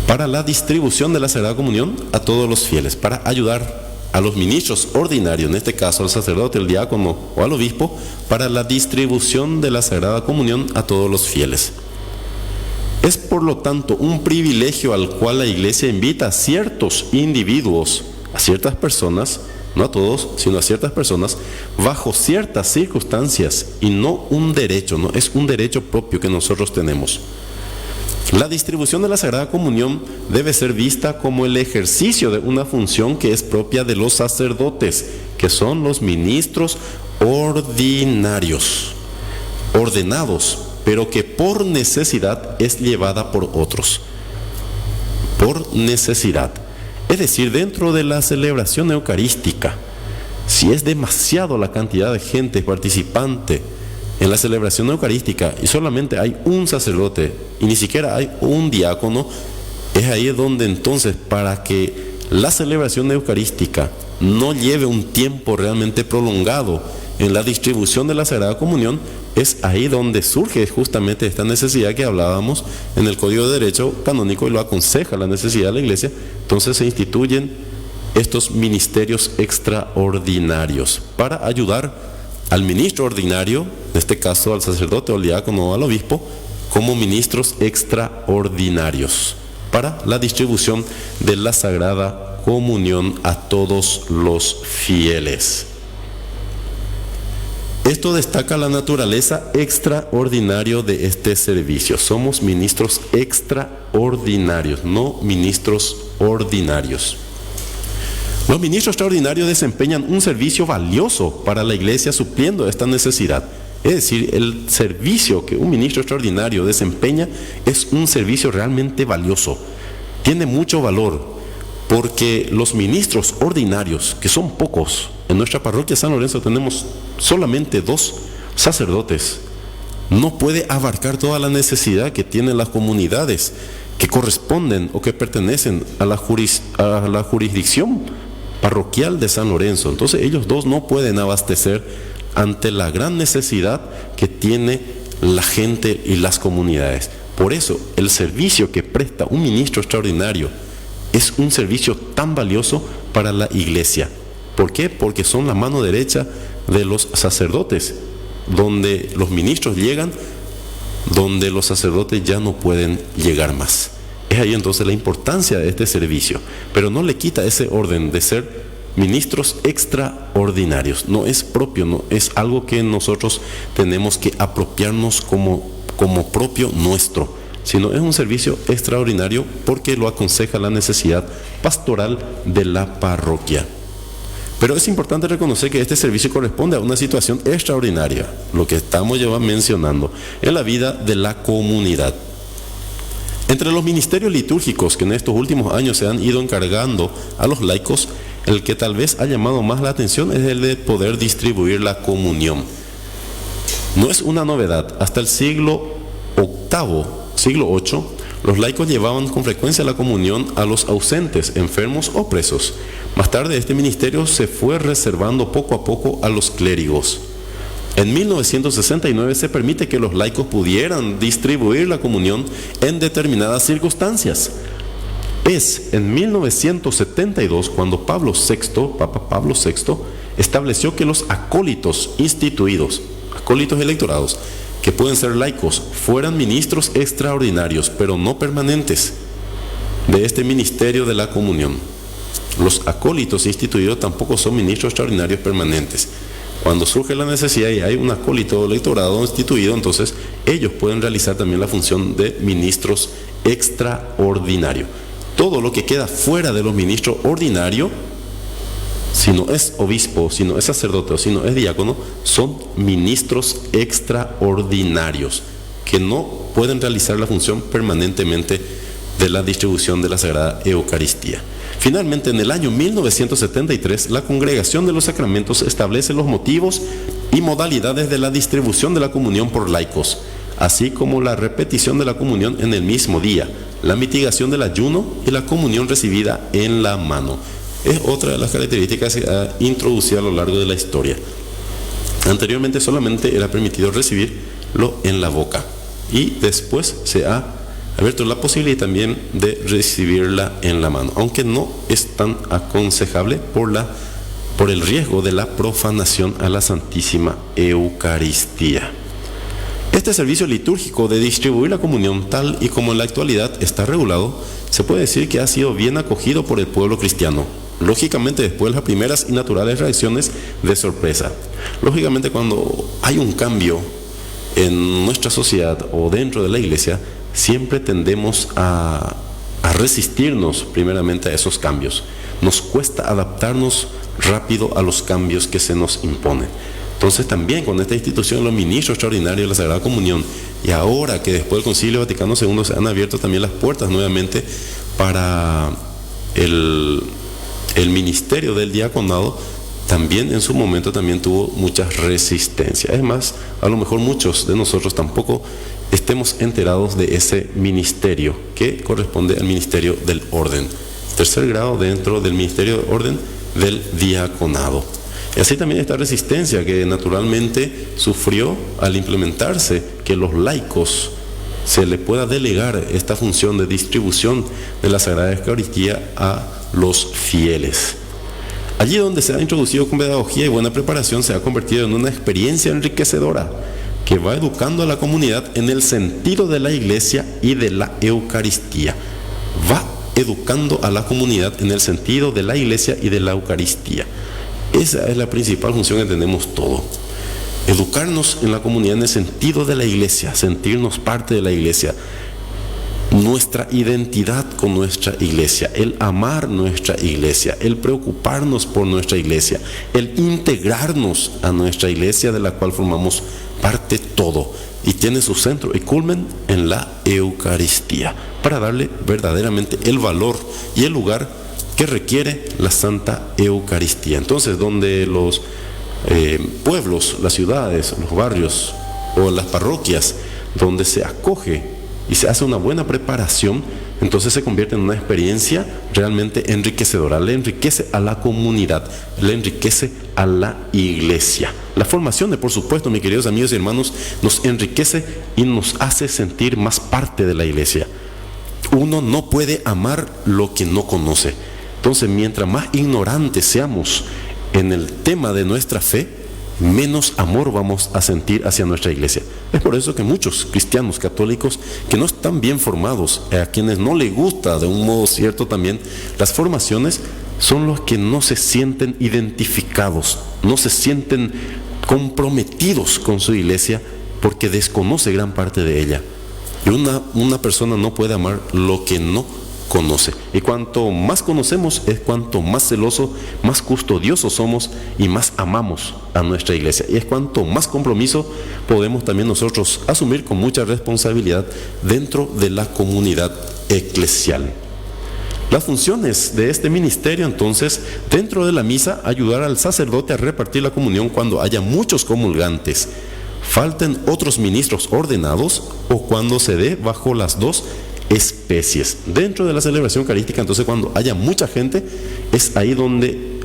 Para la distribución de la Sagrada Comunión a todos los fieles, para ayudar a los ministros ordinarios, en este caso al sacerdote, al diácono o al obispo, para la distribución de la Sagrada Comunión a todos los fieles. Es por lo tanto un privilegio al cual la Iglesia invita a ciertos individuos, a ciertas personas, no a todos, sino a ciertas personas, bajo ciertas circunstancias, y no un derecho, no es un derecho propio que nosotros tenemos. La distribución de la Sagrada Comunión debe ser vista como el ejercicio de una función que es propia de los sacerdotes, que son los ministros ordinarios, ordenados, pero que por necesidad es llevada por otros. Por necesidad. Es decir, dentro de la celebración eucarística, si es demasiado la cantidad de gente participante en la celebración eucarística y solamente hay un sacerdote y ni siquiera hay un diácono, es ahí donde entonces, para que la celebración eucarística no lleve un tiempo realmente prolongado en la distribución de la Sagrada Comunión, es ahí donde surge justamente esta necesidad que hablábamos en el Código de Derecho Canónico, y lo aconseja la necesidad de la Iglesia. Entonces se instituyen estos ministerios extraordinarios para ayudar al ministro ordinario, en este caso al sacerdote o al diácono o al obispo, como ministros extraordinarios para la distribución de la Sagrada Comunión a todos los fieles. Esto destaca la naturaleza extraordinaria de este servicio. Somos ministros extraordinarios, no ministros ordinarios. Los ministros extraordinarios desempeñan un servicio valioso para la Iglesia, supliendo esta necesidad. Es decir, el servicio que un ministro extraordinario desempeña es un servicio realmente valioso. Tiene mucho valor, porque los ministros ordinarios, que son pocos, en nuestra parroquia San Lorenzo tenemos solamente 2 sacerdotes, no puede abarcar toda la necesidad que tienen las comunidades que corresponden o que pertenecen a la jurisdicción parroquial de San Lorenzo. Entonces ellos 2 no pueden abastecer ante la gran necesidad que tiene la gente y las comunidades. Por eso el servicio que presta un ministro extraordinario es un servicio tan valioso para la Iglesia. ¿Por qué? Porque son la mano derecha de los sacerdotes, donde los ministros llegan, donde los sacerdotes ya no pueden llegar más. Es ahí entonces la importancia de este servicio, pero no le quita ese orden de ser ministros extraordinarios. No es propio, no es algo que nosotros tenemos que apropiarnos como propio nuestro, sino es un servicio extraordinario porque lo aconseja la necesidad pastoral de la parroquia. Pero es importante reconocer que este servicio corresponde a una situación extraordinaria, lo que estamos ya mencionando, en la vida de la comunidad. Entre los ministerios litúrgicos que en estos últimos años se han ido encargando a los laicos, el que tal vez ha llamado más la atención es el de poder distribuir la comunión. No es una novedad. Hasta el siglo VIII, los laicos llevaban con frecuencia la comunión a los ausentes, enfermos o presos. Más tarde este ministerio se fue reservando poco a poco a los clérigos. En 1969 se permite que los laicos pudieran distribuir la comunión en determinadas circunstancias. Es en 1972 cuando Papa Pablo VI, estableció que los acólitos instituidos, acólitos electorados, que pueden ser laicos, fueran ministros extraordinarios, pero no permanentes. de este ministerio de la comunión. Los acólitos instituidos tampoco son ministros extraordinarios permanentes. Cuando surge la necesidad y hay un acólito electorado instituido, entonces ellos pueden realizar también la función de ministros extraordinarios. Todo lo que queda fuera de los ministros ordinarios, si no es obispo, si no es sacerdote o si no es diácono, son ministros extraordinarios que no pueden realizar la función permanentemente de la distribución de la Sagrada Eucaristía. Finalmente, en el año 1973, la Congregación de los Sacramentos establece los motivos y modalidades de la distribución de la comunión por laicos, así como la repetición de la comunión en el mismo día, la mitigación del ayuno y la comunión recibida en la mano. Es otra de las características que ha introducido a lo largo de la historia. Anteriormente solamente era permitido recibirlo en la boca y después se ha abierto la posibilidad también de recibirla en la mano, aunque no es tan aconsejable por el riesgo de la profanación a la Santísima Eucaristía. Este servicio litúrgico de distribuir la comunión, tal y como en la actualidad está regulado, se puede decir que ha sido bien acogido por el pueblo cristiano. Lógicamente, después de las primeras y naturales reacciones de sorpresa. Lógicamente, cuando hay un cambio en nuestra sociedad o dentro de la iglesia, siempre tendemos a resistirnos primeramente a esos cambios. Nos cuesta adaptarnos rápido a los cambios que se nos imponen. Entonces también con esta institución, los ministros extraordinarios de la Sagrada Comunión, y ahora que después del Concilio Vaticano II se han abierto también las puertas nuevamente para el ministerio del diaconado, también en su momento también tuvo mucha resistencia. Es más, a lo mejor muchos de nosotros tampoco estemos enterados de ese ministerio que corresponde al ministerio del orden, tercer grado dentro del ministerio de orden del diaconado. Y así también esta resistencia que naturalmente sufrió al implementarse que los laicos se le pueda delegar esta función de distribución de la Sagrada Eucaristía a los fieles. Allí donde se ha introducido con pedagogía y buena preparación, se ha convertido en una experiencia enriquecedora que va educando a la comunidad en el sentido de la iglesia y de la Eucaristía. Va educando a la comunidad en el sentido de la iglesia y de la Eucaristía. Esa es la principal función que tenemos todos. Educarnos en la comunidad en el sentido de la iglesia, sentirnos parte de la iglesia, nuestra identidad con nuestra iglesia, el amar nuestra iglesia, el preocuparnos por nuestra iglesia, el integrarnos a nuestra iglesia de la cual formamos parte todo y tiene su centro y culmen en la Eucaristía, para darle verdaderamente el valor y el lugar que requiere la Santa Eucaristía. Entonces, donde los pueblos, las ciudades, los barrios o las parroquias, donde se acoge y se hace una buena preparación, entonces se convierte en una experiencia realmente enriquecedora. Le enriquece a la comunidad, le enriquece a la iglesia. La formación, por supuesto, mis queridos amigos y hermanos, nos enriquece y nos hace sentir más parte de la iglesia. Uno no puede amar lo que no conoce. Entonces, mientras más ignorantes seamos en el tema de nuestra fe, menos amor vamos a sentir hacia nuestra iglesia. Es por eso que muchos cristianos católicos que no están bien formados, a quienes no les gusta de un modo cierto también las formaciones, son los que no se sienten identificados, no se sienten comprometidos con su iglesia porque desconoce gran parte de ella. Y una persona no puede amar lo que no conoce. Y cuanto más conocemos es cuanto más celoso, más custodioso somos y más amamos a nuestra iglesia. Y es cuanto más compromiso podemos también nosotros asumir con mucha responsabilidad dentro de la comunidad eclesial. Las funciones de este ministerio, entonces, dentro de la misa, ayudar al sacerdote a repartir la comunión cuando haya muchos comulgantes, falten otros ministros ordenados o cuando se dé bajo las dos especies. Dentro de la celebración eucarística, entonces, cuando haya mucha gente, es ahí donde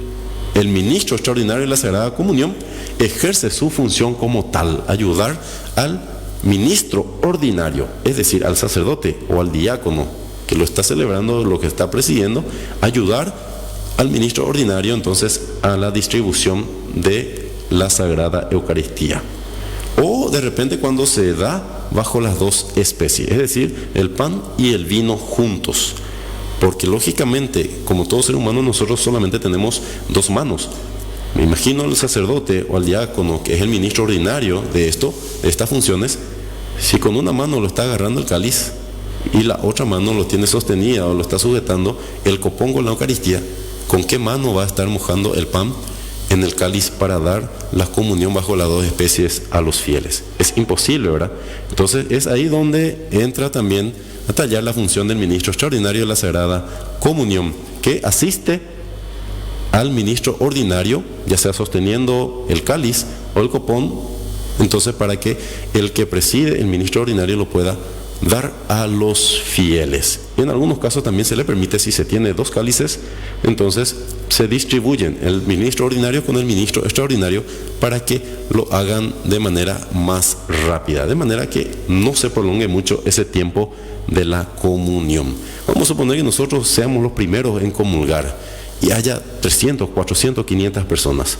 el ministro extraordinario de la Sagrada Comunión ejerce su función como tal, ayudar al ministro ordinario, es decir, al sacerdote o al diácono que lo está celebrando, lo que está presidiendo, ayudar al ministro ordinario entonces a la distribución de la Sagrada Eucaristía. O de repente cuando se da bajo las dos especies, es decir, el pan y el vino juntos. Porque lógicamente, como todo ser humano, nosotros solamente tenemos dos manos. Me imagino al sacerdote o al diácono, que es el ministro ordinario de estas funciones, si con una mano lo está agarrando el cáliz y la otra mano lo tiene sostenida o lo está sujetando el copón con la Eucaristía, ¿con qué mano va a estar mojando el pan en el cáliz para dar la comunión bajo las dos especies a los fieles? Es imposible, ¿verdad? Entonces es ahí donde entra también a tallar la función del ministro extraordinario de la Sagrada Comunión, que asiste al ministro ordinario, ya sea sosteniendo el cáliz o el copón, entonces para que el que preside el ministro ordinario lo pueda dar a los fieles. Y en algunos casos también se le permite, si se tiene dos cálices, entonces se distribuyen el ministro ordinario con el ministro extraordinario para que lo hagan de manera más rápida, de manera que no se prolongue mucho ese tiempo de la comunión. Vamos a suponer que nosotros seamos los primeros en comulgar y haya 300, 400, 500 personas.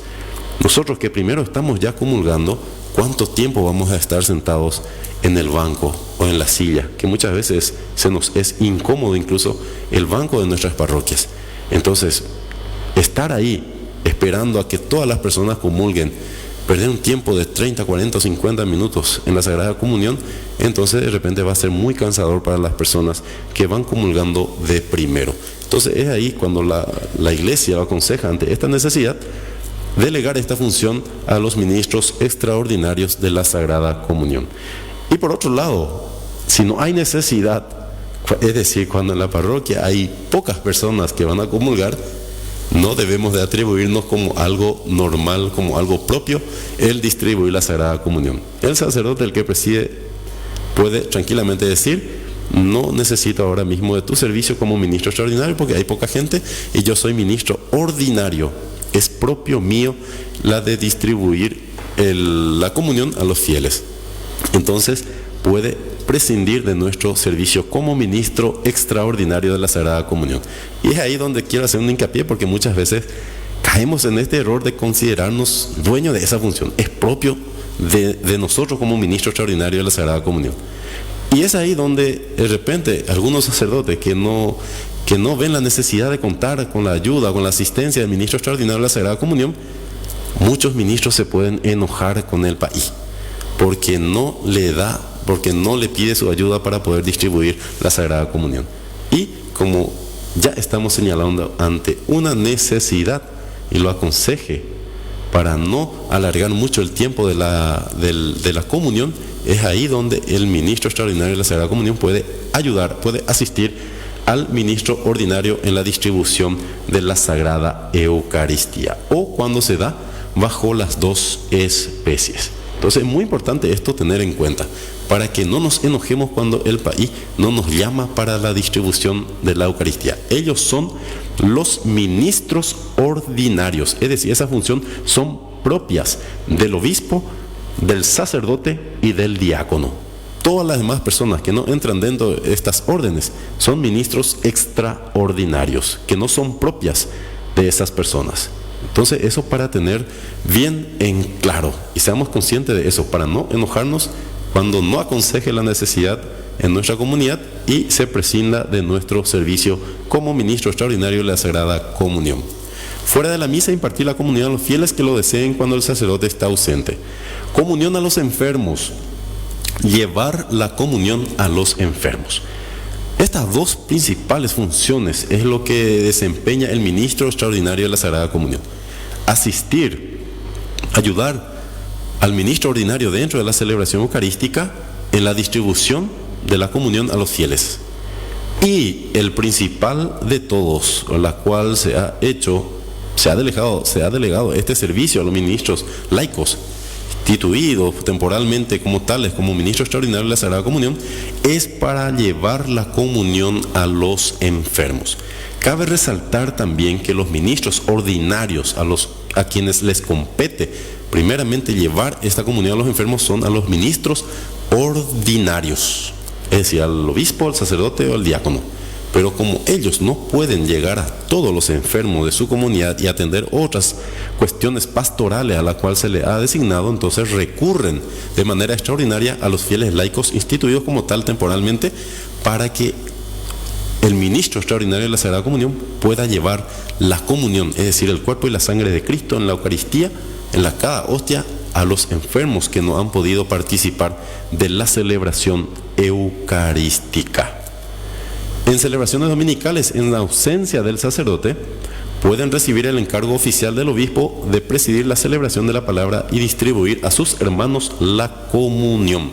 Nosotros que primero estamos ya comulgando, ¿cuánto tiempo vamos a estar sentados en el banco o en la silla? Que muchas veces se nos es incómodo incluso el banco de nuestras parroquias. Entonces, estar ahí esperando a que todas las personas comulguen, perder un tiempo de 30, 40 o 50 minutos en la Sagrada Comunión, entonces de repente va a ser muy cansador para las personas que van comulgando de primero. Entonces es ahí cuando la Iglesia lo aconseja ante esta necesidad delegar esta función a los ministros extraordinarios de la Sagrada Comunión. Y por otro lado, si no hay necesidad, es decir, cuando en la parroquia hay pocas personas que van a comulgar, no debemos de atribuirnos como algo normal, como algo propio, el distribuir la Sagrada Comunión. El sacerdote, el que preside, puede tranquilamente decir: no necesito ahora mismo de tu servicio como ministro extraordinario porque hay poca gente y yo soy ministro ordinario. Es propio mío la de distribuir la comunión a los fieles. Entonces puede prescindir de nuestro servicio como ministro extraordinario de la Sagrada Comunión. Y es ahí donde quiero hacer un hincapié, porque muchas veces caemos en este error de considerarnos dueños de esa función. Es propio de nosotros como ministro extraordinario de la Sagrada Comunión. Y es ahí donde de repente algunos sacerdotes que no ven la necesidad de contar con la ayuda, con la asistencia del ministro extraordinario de la Sagrada Comunión, muchos ministros se pueden enojar con el país porque no le pide su ayuda para poder distribuir la Sagrada Comunión. Y como ya estamos señalando ante una necesidad, y lo aconseje para no alargar mucho el tiempo de la comunión, es ahí donde el ministro extraordinario de la Sagrada Comunión puede ayudar, puede asistir al ministro ordinario en la distribución de la Sagrada Eucaristía, o cuando se da bajo las dos especies. Entonces es muy importante esto tener en cuenta, para que no nos enojemos cuando el país no nos llama para la distribución de la Eucaristía. Ellos son los ministros ordinarios, es decir, esa función son propias del obispo, del sacerdote y del diácono. Todas las demás personas que no entran dentro de estas órdenes son ministros extraordinarios, que no son propias de esas personas. Entonces eso para tener bien en claro, y seamos conscientes de eso, para no enojarnos cuando no aconseje la necesidad en nuestra comunidad y se prescinda de nuestro servicio como ministro extraordinario de la Sagrada Comunión. Fuera de la misa, impartir la comunión a los fieles que lo deseen cuando el sacerdote está ausente. Comunión a los enfermos. Llevar la comunión a los enfermos. Estas dos principales funciones es lo que desempeña el ministro extraordinario de la Sagrada Comunión. Asistir, ayudar al ministro ordinario dentro de la celebración eucarística en la distribución de la comunión a los fieles. Y el principal de todos, la cual se ha delegado este servicio a los ministros laicos, instituidos temporalmente como tales, como ministro extraordinario de la Sagrada Comunión, es para llevar la comunión a los enfermos. Cabe resaltar también que los ministros ordinarios a quienes les compete primeramente llevar esta comunión a los enfermos son a los ministros ordinarios, es decir, al obispo, al sacerdote o al diácono. Pero como ellos no pueden llegar a todos los enfermos de su comunidad y atender otras cuestiones pastorales a las cuales se le ha designado, entonces recurren de manera extraordinaria a los fieles laicos instituidos como tal temporalmente para que el ministro extraordinario de la Sagrada Comunión pueda llevar la comunión, es decir, el cuerpo y la sangre de Cristo en la Eucaristía, en la cada hostia, a los enfermos que no han podido participar de la celebración eucarística. En celebraciones dominicales, en la ausencia del sacerdote, pueden recibir el encargo oficial del obispo de presidir la celebración de la palabra y distribuir a sus hermanos la comunión.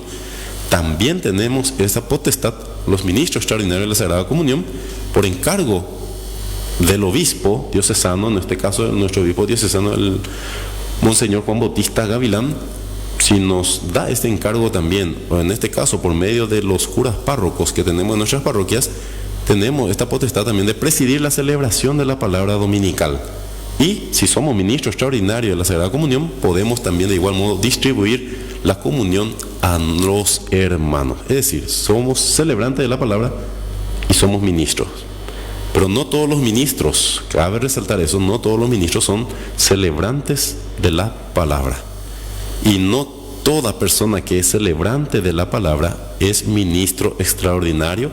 También tenemos esa potestad, los ministros extraordinarios de la Sagrada Comunión, por encargo del obispo diocesano, en este caso nuestro obispo diocesano, el Monseñor Juan Bautista Gavilán, si nos da este encargo también, o en este caso por medio de los curas párrocos que tenemos en nuestras parroquias, tenemos esta potestad también de presidir la celebración de la palabra dominical. Y si somos ministros extraordinarios de la Sagrada Comunión, podemos también de igual modo distribuir la comunión a los hermanos. Es decir, somos celebrantes de la palabra y somos ministros. Pero no todos los ministros, cabe resaltar eso, no todos los ministros son celebrantes de la palabra. Y no toda persona que es celebrante de la palabra es ministro extraordinario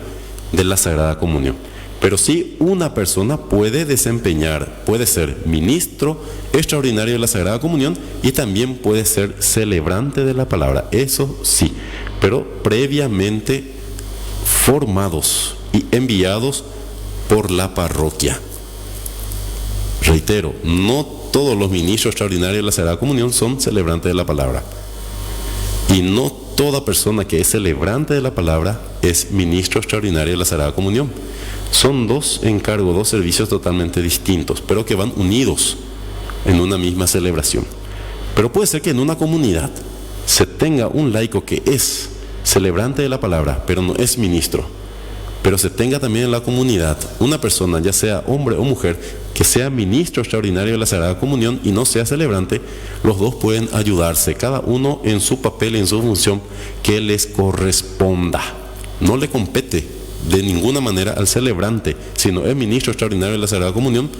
de la Sagrada Comunión. Pero sí, una persona puede desempeñar, puede ser ministro extraordinario de la Sagrada Comunión y también puede ser celebrante de la palabra. Eso sí, pero previamente formados y enviados por la parroquia. Reitero, no todos los ministros extraordinarios de la Sagrada Comunión son celebrantes de la palabra. Y no toda persona que es celebrante de la palabra es ministro extraordinario de la Sagrada Comunión. Son dos encargos, dos servicios totalmente distintos, pero que van unidos en una misma celebración. Pero puede ser que en una comunidad se tenga un laico que es celebrante de la palabra, pero no es ministro. Pero se tenga también en la comunidad una persona, ya sea hombre o mujer, que sea ministro extraordinario de la Sagrada Comunión y no sea celebrante. Los dos pueden ayudarse, cada uno en su papel, en su función que les corresponda. No le compete de ninguna manera al celebrante, sino el ministro extraordinario de la Sagrada Comunión,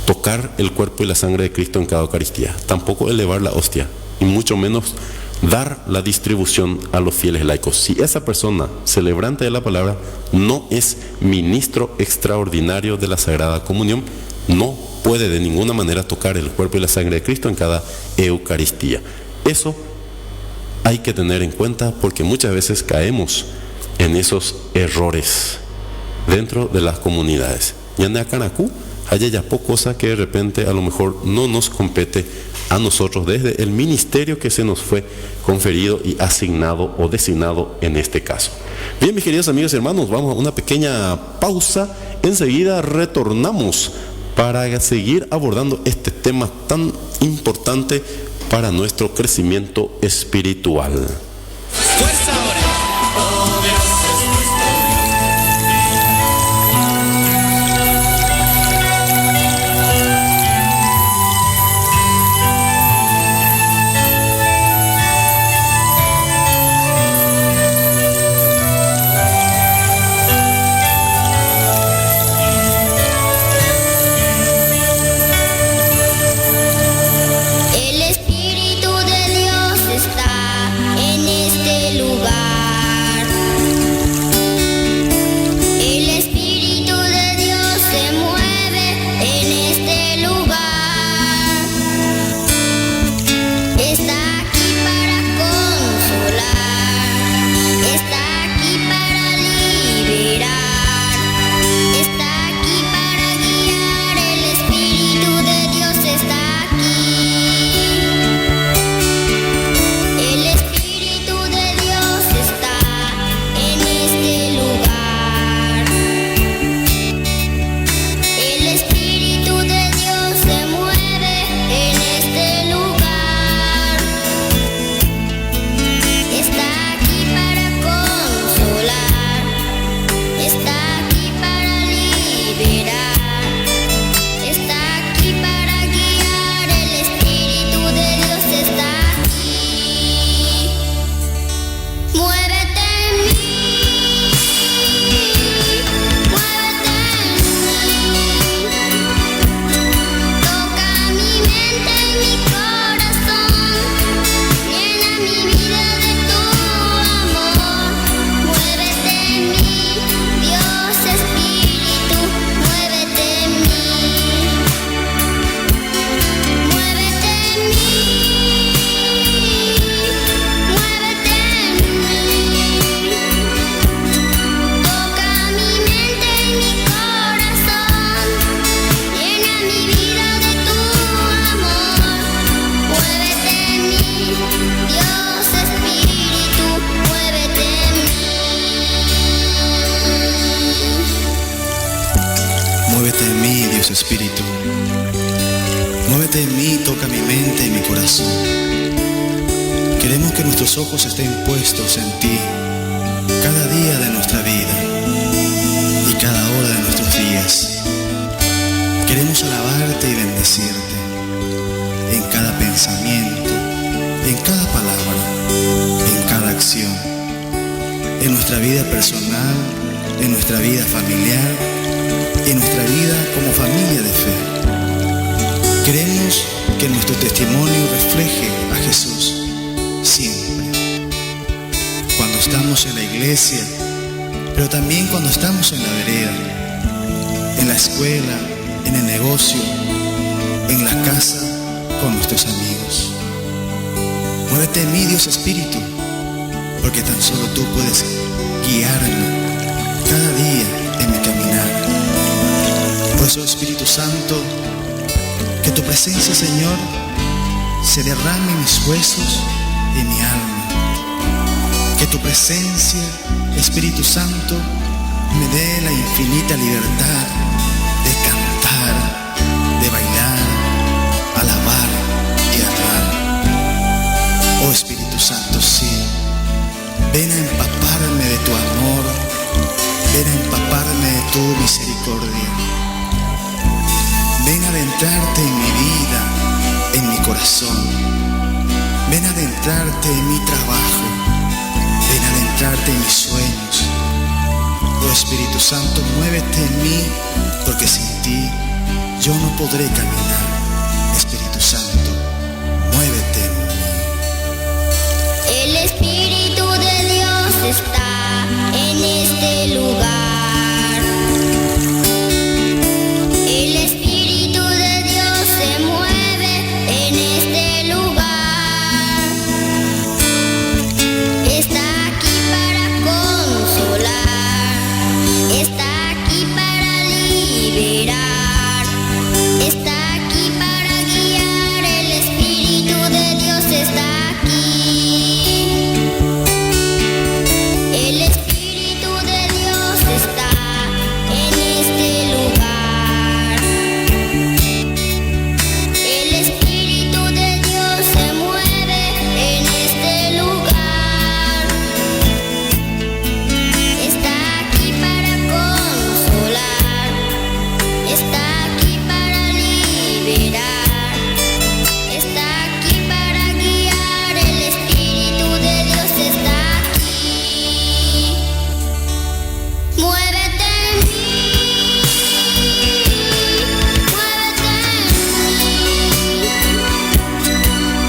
tocar el cuerpo y la sangre de Cristo en cada Eucaristía. Tampoco elevar la hostia, y mucho menos dar la distribución a los fieles laicos. Si esa persona, celebrante de la palabra, no es ministro extraordinario de la Sagrada Comunión, no puede de ninguna manera tocar el cuerpo y la sangre de Cristo en cada Eucaristía. Eso hay que tener en cuenta porque muchas veces caemos en esos errores dentro de las comunidades. Ya en Acanacú hay ya poca cosa que de repente a lo mejor no nos compete a nosotros desde el ministerio que se nos fue conferido y asignado o designado en este caso. Bien, mis queridos amigos y hermanos, vamos a una pequeña pausa. Enseguida retornamos para seguir abordando este tema tan importante para nuestro crecimiento espiritual. ¡Fuerza ahora! ¡Oh, Dios es nuestro! El Espíritu de Dios está en este lugar. Dios Espíritu. Muévete en mí, toca mi mente y mi corazón. Queremos que nuestros ojos estén puestos en ti cada día de nuestra vida y cada hora de nuestros días. Queremos alabarte y bendecirte en cada pensamiento, en cada palabra, en cada acción, en nuestra vida personal, en nuestra vida familiar, en nuestra vida como familia de fe. Queremos que nuestro testimonio refleje a Jesús siempre. Cuando estamos en la iglesia, pero también cuando estamos en la vereda, en la escuela, en el negocio, en la casa, con nuestros amigos. Muévete en mí, Dios Espíritu, porque tan solo tú puedes guiarme cada día en mi caminar. Por eso, Espíritu Santo, que tu presencia, Señor, se derrame en mis huesos y en mi alma. Que tu presencia, Espíritu Santo, me dé la infinita libertad de cantar, de bailar, alabar y amar. Oh Espíritu Santo, sí, ven a empaparme de tu amor, ven a empaparme de tu misericordia. Ven a adentrarte en mi vida, en mi corazón. Ven a adentrarte en mi trabajo, ven a adentrarte en mis sueños. Oh Espíritu Santo, muévete en mí, porque sin ti yo no podré caminar. Espíritu Santo, muévete en mí. El Espíritu de Dios está en este lugar. El Espíritu de Dios se mueve en este lugar. Está aquí para consolar, está aquí para liberar, está aquí para guiar. El Espíritu de Dios está aquí. El Espíritu de Dios está en este lugar. El Espíritu de Dios se mueve en este lugar. Está aquí para consolar, está aquí para liberar, está aquí para guiar. El Espíritu de Dios está aquí. Muévete en mí, muévete en mí.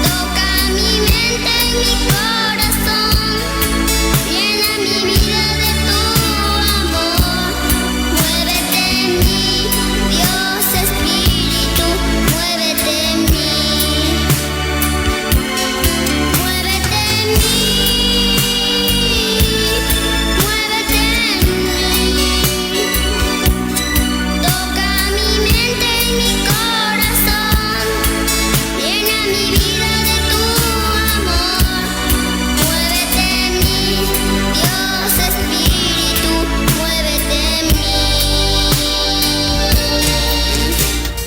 Toca mi mente y mi corazón, llena mi vida de tu amor. Muévete en mí, Dios Espíritu, muévete en mí. Muévete en mí, muévete en mí. Toca mi mente y mi corazón, llena mi vida de tu amor. Muévete en mí, Dios Espíritu, muévete en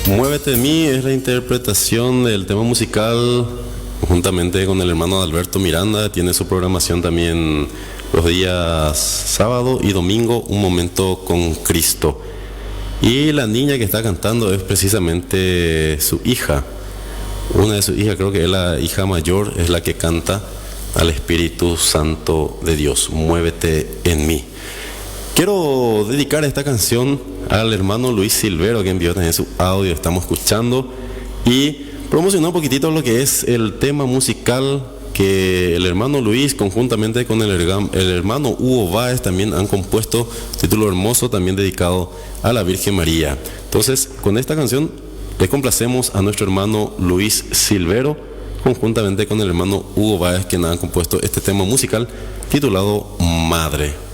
mí. Muévete en mí es la interpretación del tema musical juntamente con el hermano Alberto Miranda. Tiene su programación también los días sábado y domingo, Un Momento con Cristo. Y la niña que está cantando es precisamente su hija. Una de sus hijas, creo que es la hija mayor, es la que canta al Espíritu Santo de Dios. Muévete en mí. Quiero dedicar esta canción al hermano Luis Silvero, que envió también su audio, estamos escuchando, y promocionar un poquitito lo que es el tema musical que el hermano Luis conjuntamente con el hermano Hugo Báez también han compuesto, título hermoso también dedicado a la Virgen María. Entonces, con esta canción le complacemos a nuestro hermano Luis Silvero conjuntamente con el hermano Hugo Báez, quienes han compuesto este tema musical titulado Madre.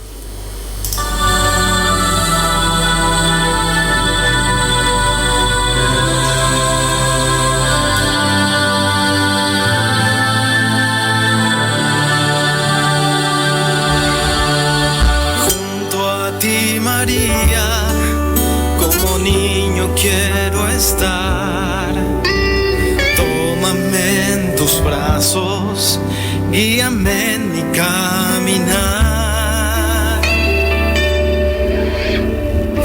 María, como niño quiero guíame en mi caminar.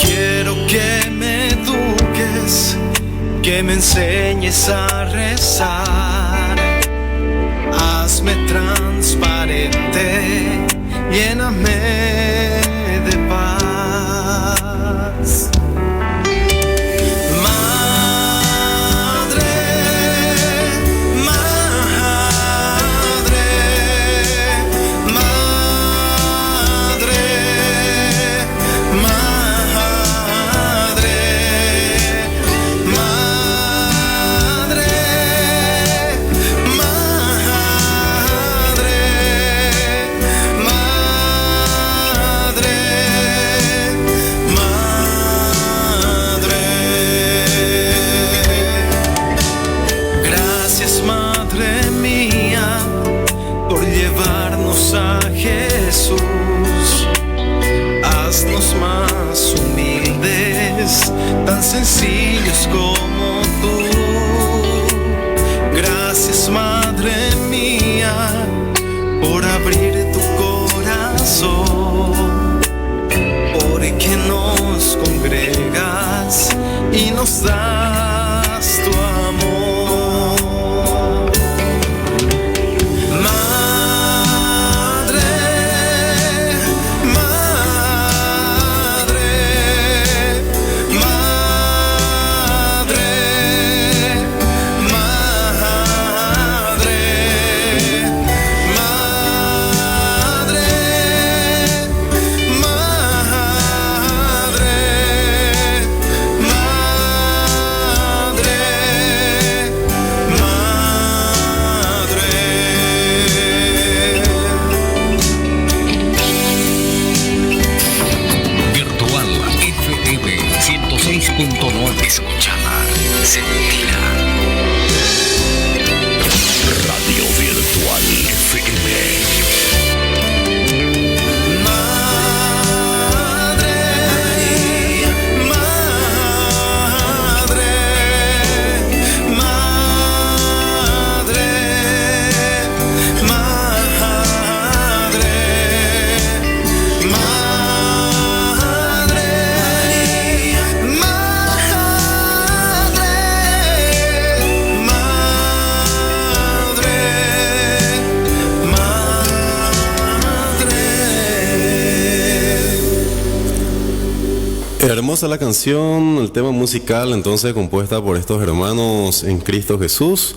Quiero que me eduques, que me enseñes a rezar. Hazme transparente, lléname de paz. Tan sencillos como tú. Gracias, Madre mía, por abrir tu corazón, porque nos congregas y nos das tu amor. Escúchala, sentila. Radio Virtual FM. Hermosa la canción, el tema musical entonces compuesta por estos hermanos en Cristo Jesús,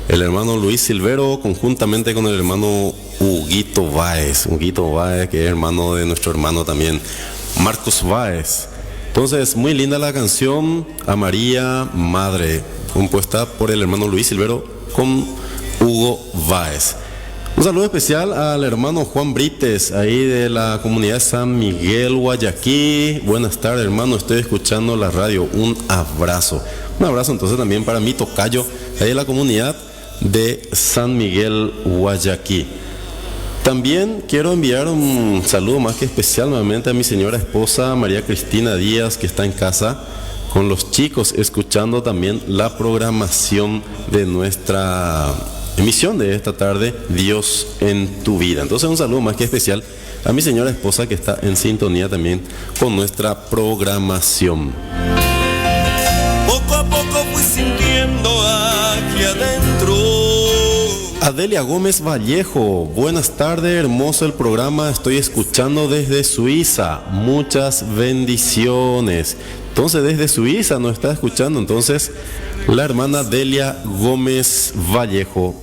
el hermano Luis Silvero conjuntamente con el hermano Huguito Báez, que es hermano de nuestro hermano también Marcos Báez. Entonces muy linda la canción, A María Madre, compuesta por el hermano Luis Silvero con Hugo Báez. Un saludo especial al hermano Juan Brites, ahí de la comunidad de San Miguel, Guayaquil. Buenas tardes, hermano, estoy escuchando la radio. Un abrazo entonces también para mi tocayo, ahí de la comunidad de San Miguel, Guayaquil. También quiero enviar un saludo más que especial nuevamente a mi señora esposa María Cristina Díaz, que está en casa con los chicos, escuchando también la programación de nuestra emisión de esta tarde, Dios en tu vida. Entonces un saludo más que especial a mi señora esposa que está en sintonía también con nuestra programación. Poco a poco fui sintiendo aquí adentro. Adelia Gómez Vallejo, buenas tardes, hermoso el programa, estoy escuchando desde Suiza, muchas bendiciones. Entonces desde Suiza nos está escuchando entonces la hermana Adelia Gómez Vallejo.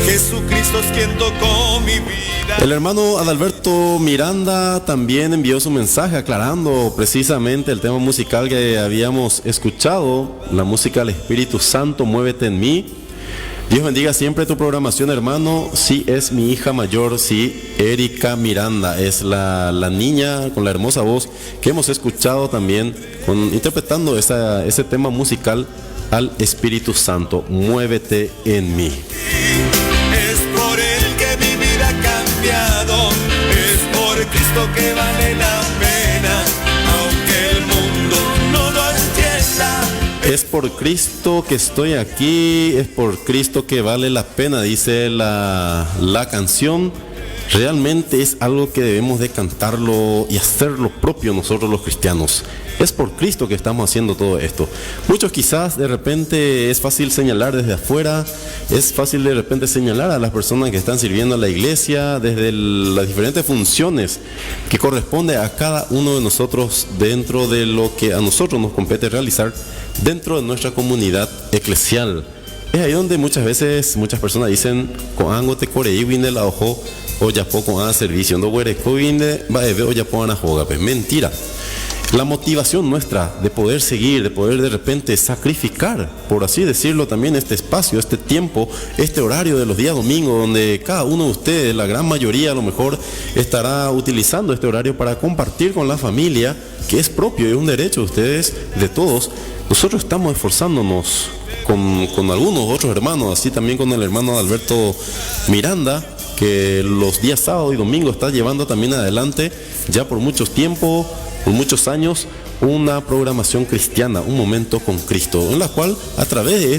Jesucristo es quien tocó mi vida. El hermano Adalberto Miranda también envió su mensaje aclarando precisamente el tema musical que habíamos escuchado, la música del Espíritu Santo, Muévete en mí. Dios bendiga siempre tu programación, hermano. Sí, es mi hija mayor, sí, Erika Miranda, es la niña con la hermosa voz que hemos escuchado también interpretando ese tema musical al Espíritu Santo, Muévete en mí. Es por Él que mi vida ha cambiado, es por Cristo que vale la pena, aunque el mundo no lo entienda. Es por Cristo que estoy aquí, es por Cristo que vale la pena, dice la canción. Realmente es algo que debemos de cantarlo y hacerlo propio nosotros los cristianos. Es por Cristo que estamos haciendo todo esto. Muchos quizás de repente es fácil señalar desde afuera, es fácil de repente señalar a las personas que están sirviendo a la iglesia desde las diferentes funciones que corresponde a cada uno de nosotros dentro de lo que a nosotros nos compete realizar dentro de nuestra comunidad eclesial. Es ahí donde muchas veces muchas personas dicen "Coango te corei vine la ojo o ya poco a servicio no huereco vine va a ver o ya pongan a jugar". Pues mentira. La motivación nuestra de poder seguir, de poder de repente sacrificar, por así decirlo, también este espacio, este tiempo, este horario de los días domingos, donde cada uno de ustedes, la gran mayoría a lo mejor, estará utilizando este horario para compartir con la familia, que es propio y es un derecho de ustedes, de todos. Nosotros estamos esforzándonos con algunos otros hermanos, así también con el hermano Alberto Miranda, que los días sábado y domingo está llevando también adelante, ya por mucho tiempo, por muchos años, una programación cristiana, un momento con Cristo, en la cual a través de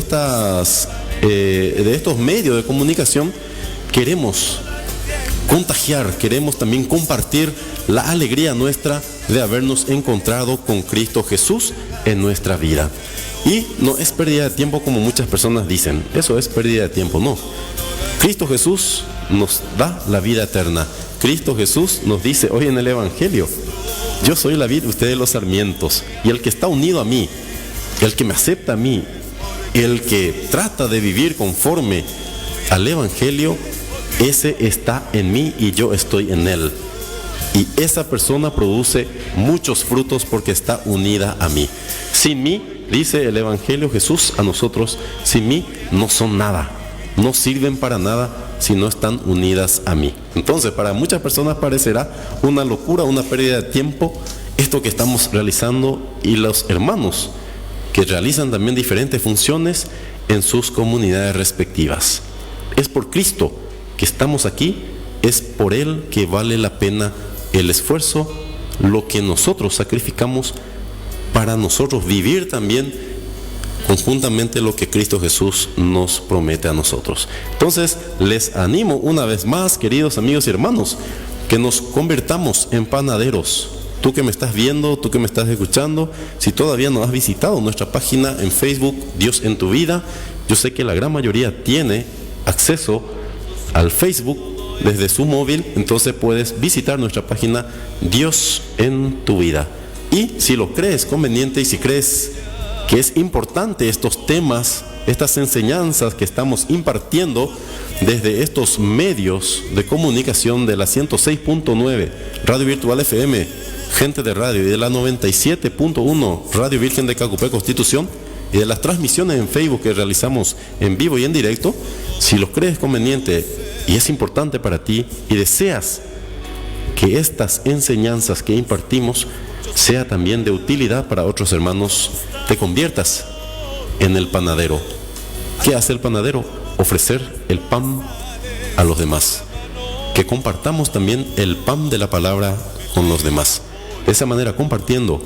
estos medios de comunicación queremos contagiar, queremos también compartir la alegría nuestra de habernos encontrado con Cristo Jesús en nuestra vida. Y no es pérdida de tiempo como muchas personas dicen, eso es pérdida de tiempo, no. Cristo Jesús nos da la vida eterna. Cristo Jesús nos dice hoy en el Evangelio: yo soy la vid, ustedes los sarmientos, y el que está unido a mí, el que me acepta a mí, el que trata de vivir conforme al Evangelio, ese está en mí y yo estoy en él. Y esa persona produce muchos frutos porque está unida a mí. Sin mí, dice el Evangelio Jesús a nosotros, sin mí no son nada, no sirven para nada si no están unidas a mí. Entonces, para muchas personas parecerá una locura, una pérdida de tiempo esto que estamos realizando, y los hermanos que realizan también diferentes funciones en sus comunidades respectivas. Es por Cristo que estamos aquí, es por Él que vale la pena el esfuerzo, lo que nosotros sacrificamos para nosotros vivir también conjuntamente lo que Cristo Jesús nos promete a nosotros. Entonces, les animo una vez más, queridos amigos y hermanos, que nos convirtamos en panaderos. Tú que me estás viendo, tú que me estás escuchando, si todavía no has visitado nuestra página en Facebook, Dios en tu vida, yo sé que la gran mayoría tiene acceso al Facebook desde su móvil, entonces puedes visitar nuestra página Dios en tu vida. Y si lo crees conveniente y si crees que es importante estos temas, estas enseñanzas que estamos impartiendo desde estos medios de comunicación de la 106.9 Radio Virtual FM, Gente de Radio, y de la 97.1 Radio Virgen de Cacupé Constitución, y de las transmisiones en Facebook que realizamos en vivo y en directo, si lo crees conveniente y es importante para ti y deseas que estas enseñanzas que impartimos sea también de utilidad para otros hermanos, te conviertas en el panadero. ¿Qué hace el panadero? Ofrecer el pan a los demás. Que compartamos también el pan de la palabra con los demás. De esa manera, compartiendo,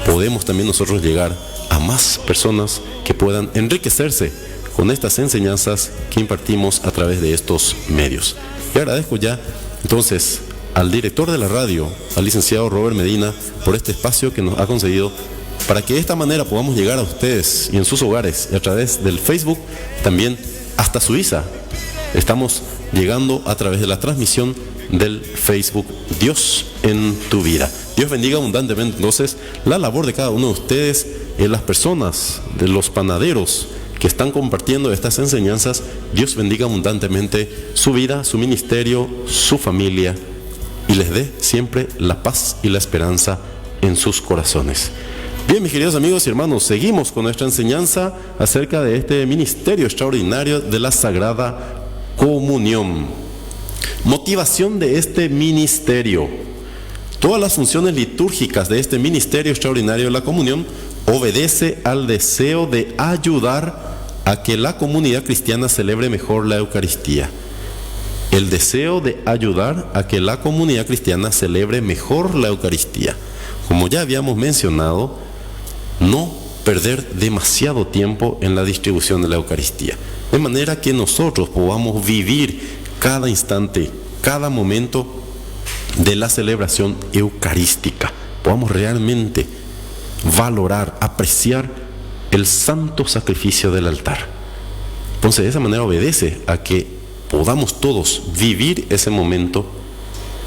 podemos también nosotros llegar a más personas que puedan enriquecerse con estas enseñanzas que impartimos a través de estos medios. Y agradezco ya entonces al director de la radio, al licenciado Robert Medina, por este espacio que nos ha concedido para que de esta manera podamos llegar a ustedes y en sus hogares, y a través del Facebook también hasta Suiza. Estamos llegando a través de la transmisión del Facebook Dios en tu vida. Dios bendiga abundantemente entonces la labor de cada uno de ustedes, las personas, de los panaderos que están compartiendo estas enseñanzas. Dios bendiga abundantemente su vida, su ministerio, su familia, y les dé siempre la paz y la esperanza en sus corazones. Bien, mis queridos amigos y hermanos, seguimos con nuestra enseñanza acerca de este ministerio extraordinario de la Sagrada Comunión. Motivación de este ministerio. Todas las funciones litúrgicas de este ministerio extraordinario de la comunión obedece al deseo de ayudar a que la comunidad cristiana celebre mejor la Eucaristía. El deseo de ayudar a que la comunidad cristiana celebre mejor la Eucaristía. Como ya habíamos mencionado, no perder demasiado tiempo en la distribución de la Eucaristía. De manera que nosotros podamos vivir cada instante, cada momento de la celebración eucarística. Podamos realmente valorar, apreciar el santo sacrificio del altar. Entonces, de esa manera obedece a que podamos todos vivir ese momento,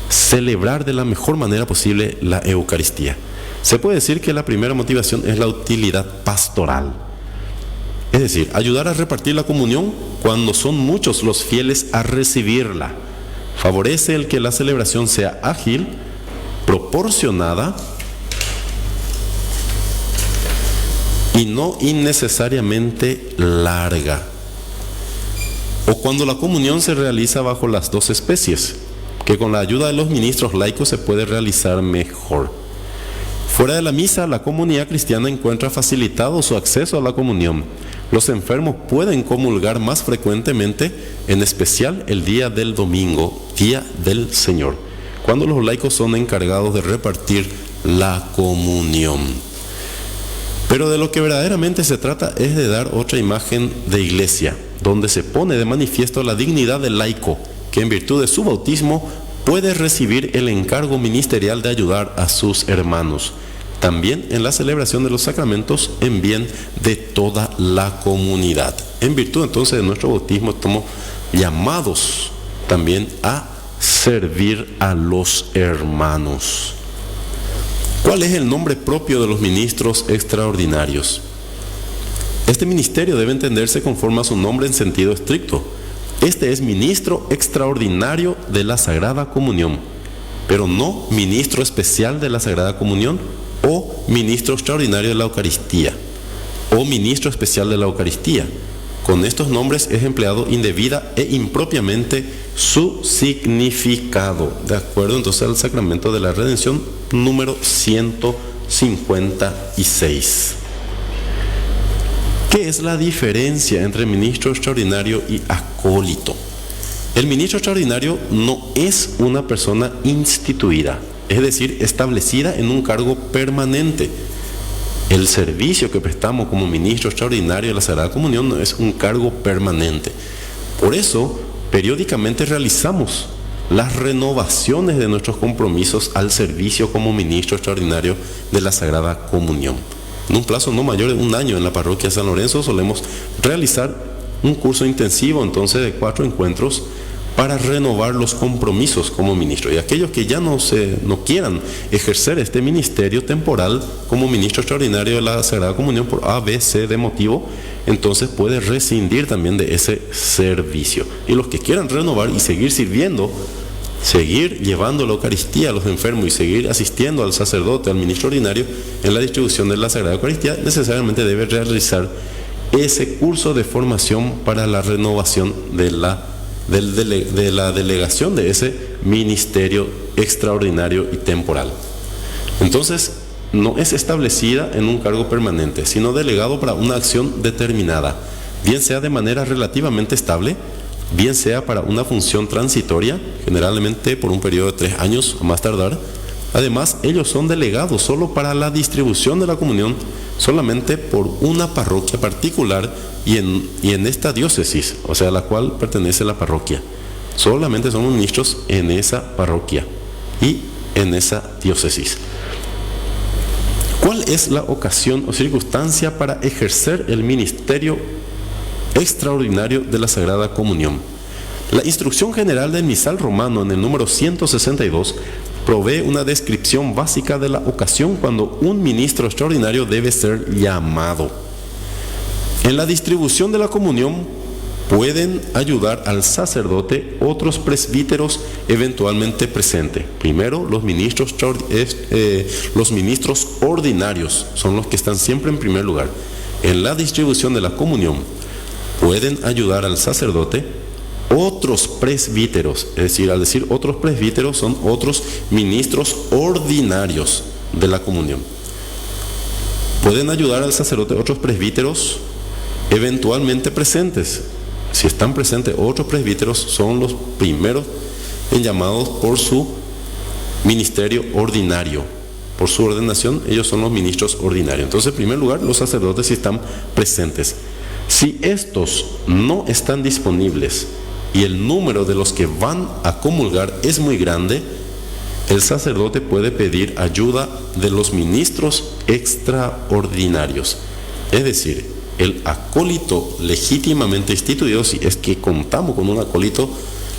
celebrar de la mejor manera posible la Eucaristía. Se puede decir que la primera motivación es la utilidad pastoral. Es decir, ayudar a repartir la comunión cuando son muchos los fieles a recibirla. Favorece el que la celebración sea ágil, proporcionada y no innecesariamente larga. O cuando la comunión se realiza bajo las dos especies, que con la ayuda de los ministros laicos se puede realizar mejor. Fuera de la misa, la comunidad cristiana encuentra facilitado su acceso a la comunión. Los enfermos pueden comulgar más frecuentemente, en especial el día del domingo, día del Señor, cuando los laicos son encargados de repartir la comunión. Pero de lo que verdaderamente se trata es de dar otra imagen de iglesia, donde se pone de manifiesto la dignidad del laico, que en virtud de su bautismo puede recibir el encargo ministerial de ayudar a sus hermanos, también en la celebración de los sacramentos en bien de toda la comunidad. En virtud entonces de nuestro bautismo estamos llamados también a servir a los hermanos. ¿Cuál es el nombre propio de los ministros extraordinarios? Este ministerio debe entenderse conforme a su nombre en sentido estricto. Este es ministro extraordinario de la Sagrada Comunión, pero no ministro especial de la Sagrada Comunión o ministro extraordinario de la Eucaristía o ministro especial de la Eucaristía. Con estos nombres es empleado indebida e impropiamente su significado, de acuerdo entonces al sacramento de la redención número 156. ¿Qué es la diferencia entre ministro extraordinario y acólito? El ministro extraordinario no es una persona instituida, es decir, establecida en un cargo permanente. El servicio que prestamos como ministro extraordinario de la Sagrada Comunión no es un cargo permanente. Por eso, periódicamente realizamos las renovaciones de nuestros compromisos al servicio como ministro extraordinario de la Sagrada Comunión. En un plazo no mayor de un año en la parroquia de San Lorenzo solemos realizar un curso intensivo entonces de 4 encuentros para renovar los compromisos como ministro. Y aquellos que ya no quieran ejercer este ministerio temporal como ministro extraordinario de la Sagrada Comunión por A, B, C de motivo, entonces puede rescindir también de ese servicio. Y los que quieran renovar y seguir sirviendo, seguir llevando la Eucaristía a los enfermos y seguir asistiendo al sacerdote, al ministro ordinario en la distribución de la Sagrada Eucaristía, necesariamente debe realizar ese curso de formación para la renovación de la delegación de ese ministerio extraordinario y temporal. Entonces, no es establecida en un cargo permanente, sino delegado para una acción determinada, bien sea de manera relativamente estable, bien sea para una función transitoria, generalmente por un periodo de 3 años a más tardar. Además, ellos son delegados solo para la distribución de la comunión, solamente por una parroquia particular y en esta diócesis, o sea, a la cual pertenece la parroquia. Solamente son ministros en esa parroquia y en esa diócesis. ¿Cuál es la ocasión o circunstancia para ejercer el ministerio extraordinario de la Sagrada Comunión? La instrucción general del misal romano en el número 162 provee una descripción básica de la ocasión cuando un ministro extraordinario debe ser llamado. En la distribución de la comunión pueden ayudar al sacerdote otros presbíteros eventualmente presentes. Primero, los ministros ordinarios son los que están siempre en primer lugar. En la distribución de la comunión pueden ayudar al sacerdote otros presbíteros, es decir, al decir otros presbíteros son otros ministros ordinarios de la comunión. Pueden ayudar al sacerdote otros presbíteros eventualmente presentes. Si están presentes otros presbíteros, son los primeros en llamados por su ministerio ordinario, por su ordenación, ellos son los ministros ordinarios. Entonces, en primer lugar, los sacerdotes sí están presentes. Si estos no están disponibles y el número de los que van a comulgar es muy grande, el sacerdote puede pedir ayuda de los ministros extraordinarios. Es decir, el acólito legítimamente instituido, si es que contamos con un acólito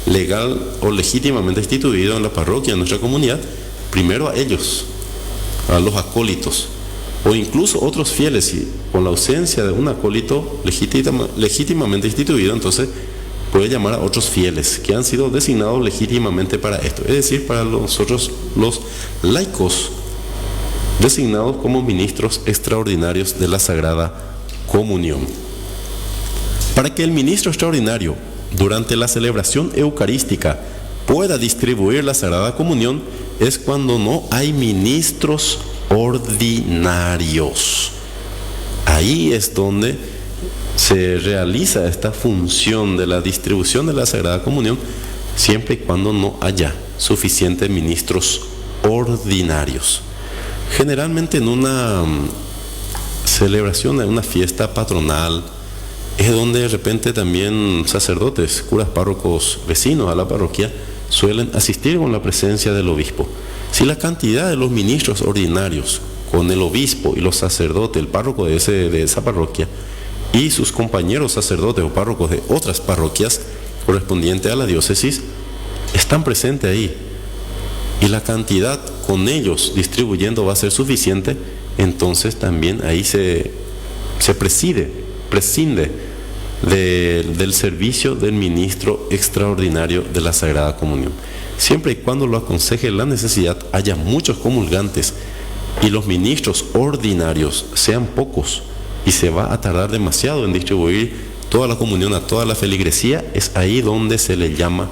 legal o legítimamente instituido en la parroquia, en nuestra comunidad, primero a ellos, a los acólitos, o incluso otros fieles, si con la ausencia de un acólito legítimamente instituido, entonces puede llamar a otros fieles que han sido designados legítimamente para esto, es decir, para nosotros los laicos designados como ministros extraordinarios de la Sagrada Comunión. Para que el ministro extraordinario durante la celebración eucarística pueda distribuir la Sagrada Comunión es cuando no hay ministros ordinarios. Ahí es donde se realiza esta función de la distribución de la Sagrada Comunión, siempre y cuando no haya suficientes ministros ordinarios. Generalmente en una celebración, en una fiesta patronal, es donde de repente también sacerdotes, curas, párrocos vecinos a la parroquia suelen asistir con la presencia del obispo. Si la cantidad de los ministros ordinarios con el obispo y los sacerdotes, el párroco de esa parroquia y sus compañeros sacerdotes o párrocos de otras parroquias correspondientes a la diócesis están presentes ahí, y la cantidad con ellos distribuyendo va a ser suficiente, entonces también ahí se prescinde del servicio del ministro extraordinario de la Sagrada Comunión. Siempre y cuando lo aconseje la necesidad, haya muchos comulgantes y los ministros ordinarios sean pocos y se va a tardar demasiado en distribuir toda la comunión a toda la feligresía, es ahí donde se le llama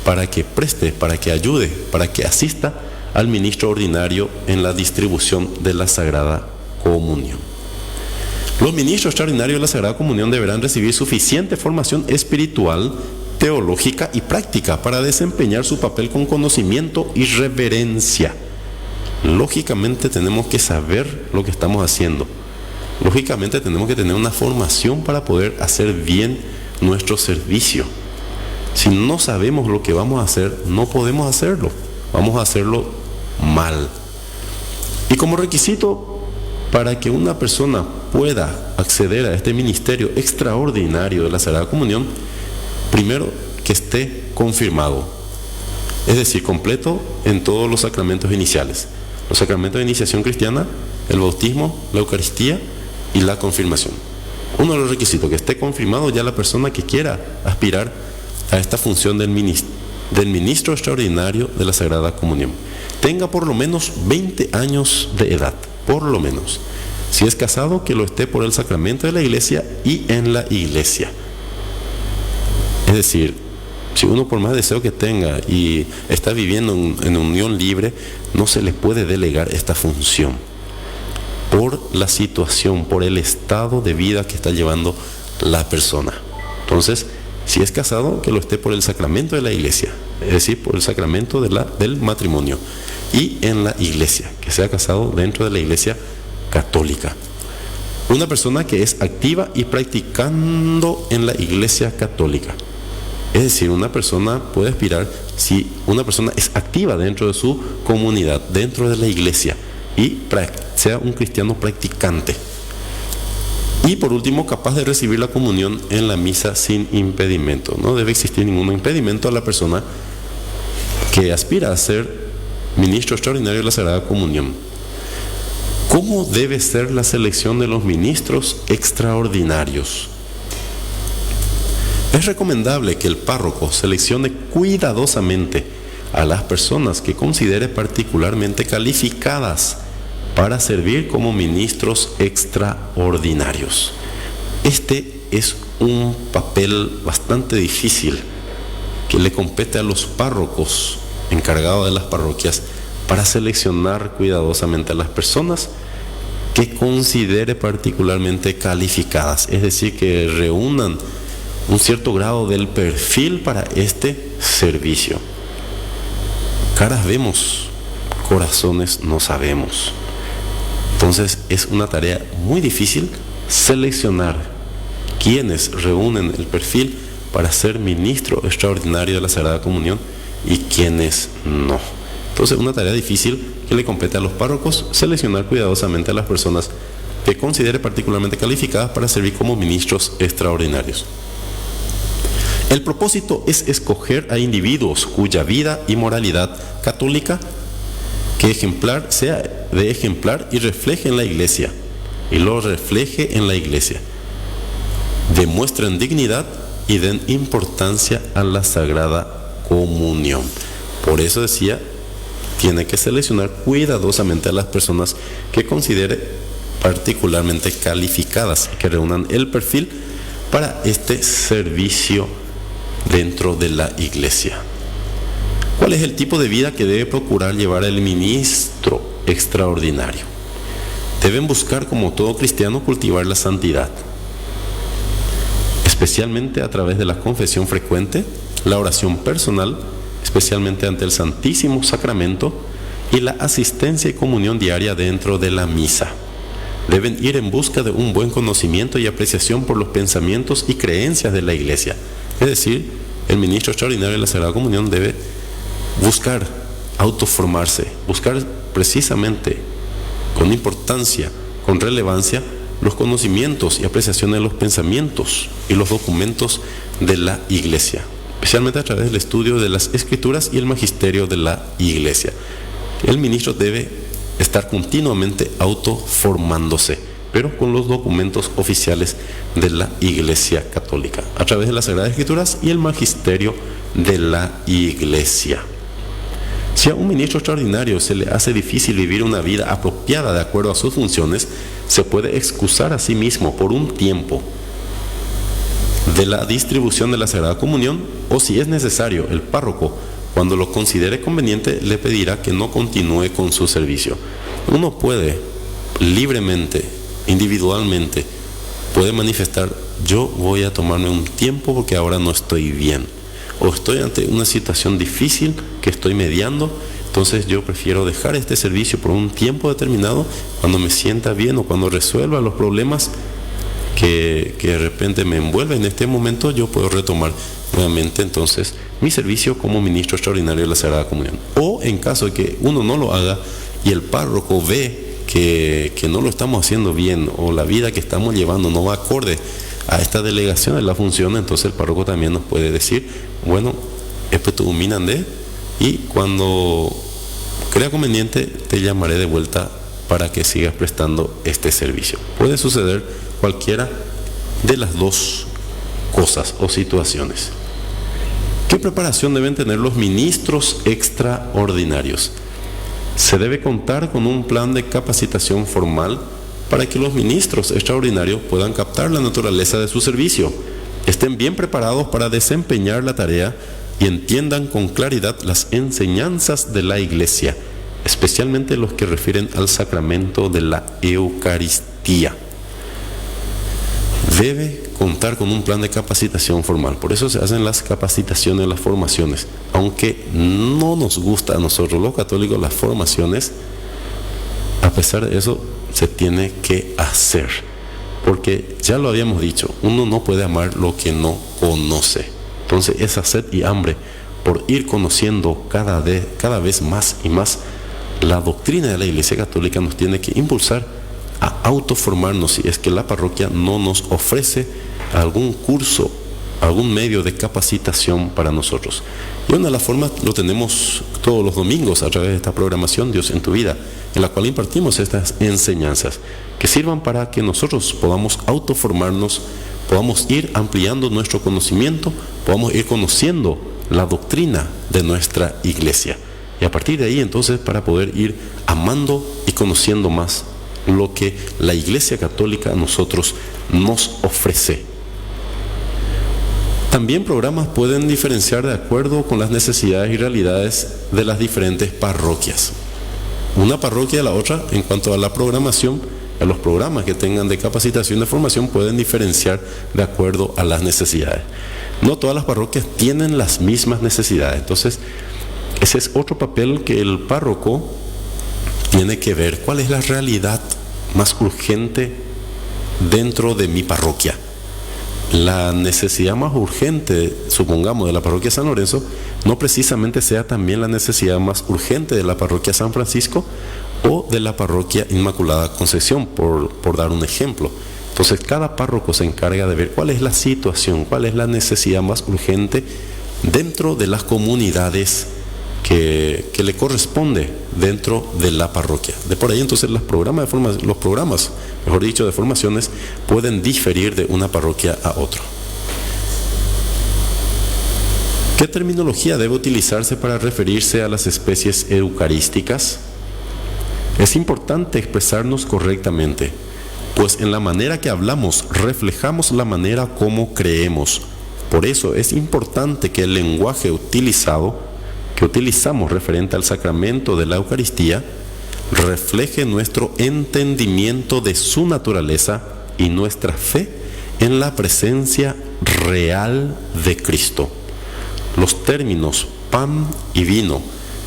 para que preste, para que ayude, para que asista al ministro ordinario en la distribución de la Sagrada Comunión. Los ministros extraordinarios de la Sagrada Comunión deberán recibir suficiente formación espiritual, teológica y práctica para desempeñar su papel con conocimiento y reverencia. Lógicamente tenemos que saber lo que estamos haciendo. Lógicamente tenemos que tener una formación para poder hacer bien nuestro servicio. Si no sabemos lo que vamos a hacer, no podemos hacerlo. Vamos a hacerlo mal. Y como requisito para que una persona pueda acceder a este ministerio extraordinario de la Sagrada Comunión, primero que esté confirmado, es decir, completo en todos los sacramentos iniciales. Los sacramentos de iniciación cristiana, el bautismo, la Eucaristía y la confirmación. Uno de los requisitos, que esté confirmado ya la persona que quiera aspirar a esta función del ministro extraordinario de la Sagrada Comunión. Tenga por lo menos 20 años de edad, por lo menos. Si es casado, que lo esté por el sacramento de la iglesia y en la iglesia. Es decir, si uno por más deseo que tenga y está viviendo en unión libre, no se le puede delegar esta función por la situación, por el estado de vida que está llevando la persona. Entonces, si es casado, que lo esté por el sacramento de la iglesia, es decir, por el sacramento del matrimonio, y en la iglesia, que sea casado dentro de la iglesia católica. Una persona que es activa y practicando en la iglesia católica. Es decir, una persona puede aspirar, si una persona es activa dentro de su comunidad, dentro de la iglesia, y sea un cristiano practicante. Y por último, capaz de recibir la comunión en la misa sin impedimento. No debe existir ningún impedimento a la persona que aspira a ser ministro extraordinario de la Sagrada Comunión. ¿Cómo debe ser la selección de los ministros extraordinarios? Es recomendable que el párroco seleccione cuidadosamente a las personas que considere particularmente calificadas para servir como ministros extraordinarios. Este es un papel bastante difícil que le compete a los párrocos encargados de las parroquias para seleccionar cuidadosamente a las personas que considere particularmente calificadas, es decir, que reúnan un cierto grado del perfil para este servicio. Caras vemos corazones no sabemos. Entonces es una tarea muy difícil seleccionar quienes reúnen el perfil para ser ministro extraordinario de la Sagrada Comunión y quienes no. Entonces una tarea difícil que le compete a los párrocos seleccionar cuidadosamente a las personas que considere particularmente calificadas para servir como ministros extraordinarios. El propósito es escoger a individuos cuya vida y moralidad católica sea de ejemplar y refleje en la Iglesia, y lo refleje en la Iglesia. Demuestren dignidad y den importancia a la Sagrada Comunión. Por eso decía, tiene que seleccionar cuidadosamente a las personas que considere particularmente calificadas, que reúnan el perfil para este servicio dentro de la Iglesia. ¿Cuál es el tipo de vida que debe procurar llevar el ministro extraordinario? Deben buscar, como todo cristiano, cultivar la santidad, especialmente a través de la confesión frecuente, la oración personal, especialmente ante el Santísimo Sacramento, y la asistencia y comunión diaria dentro de la misa. Deben ir en busca de un buen conocimiento y apreciación por los pensamientos y creencias de la Iglesia. Es decir, el ministro extraordinario de la Sagrada Comunión debe buscar autoformarse, buscar precisamente con importancia, con relevancia, los conocimientos y apreciaciones de los pensamientos y los documentos de la Iglesia, especialmente a través del estudio de las Escrituras y el magisterio de la Iglesia. El ministro debe estar continuamente autoformándose, pero con los documentos oficiales de la Iglesia Católica, a través de las Sagradas Escrituras y el magisterio de la Iglesia. Si a un ministro extraordinario se le hace difícil vivir una vida apropiada de acuerdo a sus funciones, se puede excusar a sí mismo por un tiempo de la distribución de la Sagrada Comunión, o si es necesario, el párroco, cuando lo considere conveniente, le pedirá que no continúe con su servicio. Uno puede libremente, individualmente, puede manifestar: yo voy a tomarme un tiempo porque ahora no estoy bien, o estoy ante una situación difícil que estoy mediando, entonces yo prefiero dejar este servicio por un tiempo determinado. Cuando me sienta bien o cuando resuelva los problemas que de repente me envuelven en este momento, yo puedo retomar nuevamente entonces mi servicio como ministro extraordinario de la Sagrada Comunión. O en caso de que uno no lo haga y el párroco ve que no lo estamos haciendo bien, o la vida que estamos llevando no va acorde a esta delegación de la función, entonces el párroco también nos puede decir: bueno, y cuando crea conveniente te llamaré de vuelta para que sigas prestando este servicio. Puede suceder cualquiera de las dos cosas o situaciones. ¿Qué preparación deben tener los ministros extraordinarios? Se debe contar con un plan de capacitación formal para que los ministros extraordinarios puedan captar la naturaleza de su servicio, estén bien preparados para desempeñar la tarea y entiendan con claridad las enseñanzas de la Iglesia, especialmente los que refieren al sacramento de la Eucaristía. Debe contar con un plan de capacitación formal. Por eso se hacen las capacitaciones, las formaciones. Aunque no nos gusta a nosotros los católicos las formaciones, a pesar de eso se tiene que hacer. Porque ya lo habíamos dicho, uno no puede amar lo que no conoce. Entonces esa sed y hambre por ir conociendo cada vez más y más la doctrina de la Iglesia Católica nos tiene que impulsar a autoformarnos, si es que la parroquia no nos ofrece algún curso, algún medio de capacitación para nosotros. Y una de las formas lo tenemos todos los domingos a través de esta programación Dios en tu vida, en la cual impartimos estas enseñanzas que sirvan para que nosotros podamos autoformarnos, podamos ir ampliando nuestro conocimiento, podamos ir conociendo la doctrina de nuestra Iglesia. Y a partir de ahí entonces para poder ir amando y conociendo más lo que la Iglesia Católica a nosotros nos ofrece. También programas pueden diferenciar de acuerdo con las necesidades y realidades de las diferentes parroquias. Una parroquia a la otra, en cuanto a la programación, a los programas que tengan de capacitación y de formación, pueden diferenciar de acuerdo a las necesidades. No todas las parroquias tienen las mismas necesidades. Entonces, ese es otro papel que el párroco tiene que ver cuál es la realidad más urgente dentro de mi parroquia. La necesidad más urgente, supongamos, de la parroquia San Lorenzo, no precisamente sea también la necesidad más urgente de la parroquia San Francisco o de la parroquia Inmaculada Concepción, por dar un ejemplo. Entonces, cada párroco se encarga de ver cuál es la situación, cuál es la necesidad más urgente dentro de las comunidades que le corresponde dentro de la parroquia. De por ahí entonces los programas, mejor dicho, de formaciones pueden diferir de una parroquia a otra. ¿Qué terminología debe utilizarse para referirse a las especies eucarísticas? Es importante expresarnos correctamente, pues en la manera que hablamos reflejamos la manera como creemos. Por eso es importante que el lenguaje que utilizamos referente al sacramento de la Eucaristía refleje nuestro entendimiento de su naturaleza y nuestra fe en la presencia real de Cristo. Los términos pan y vino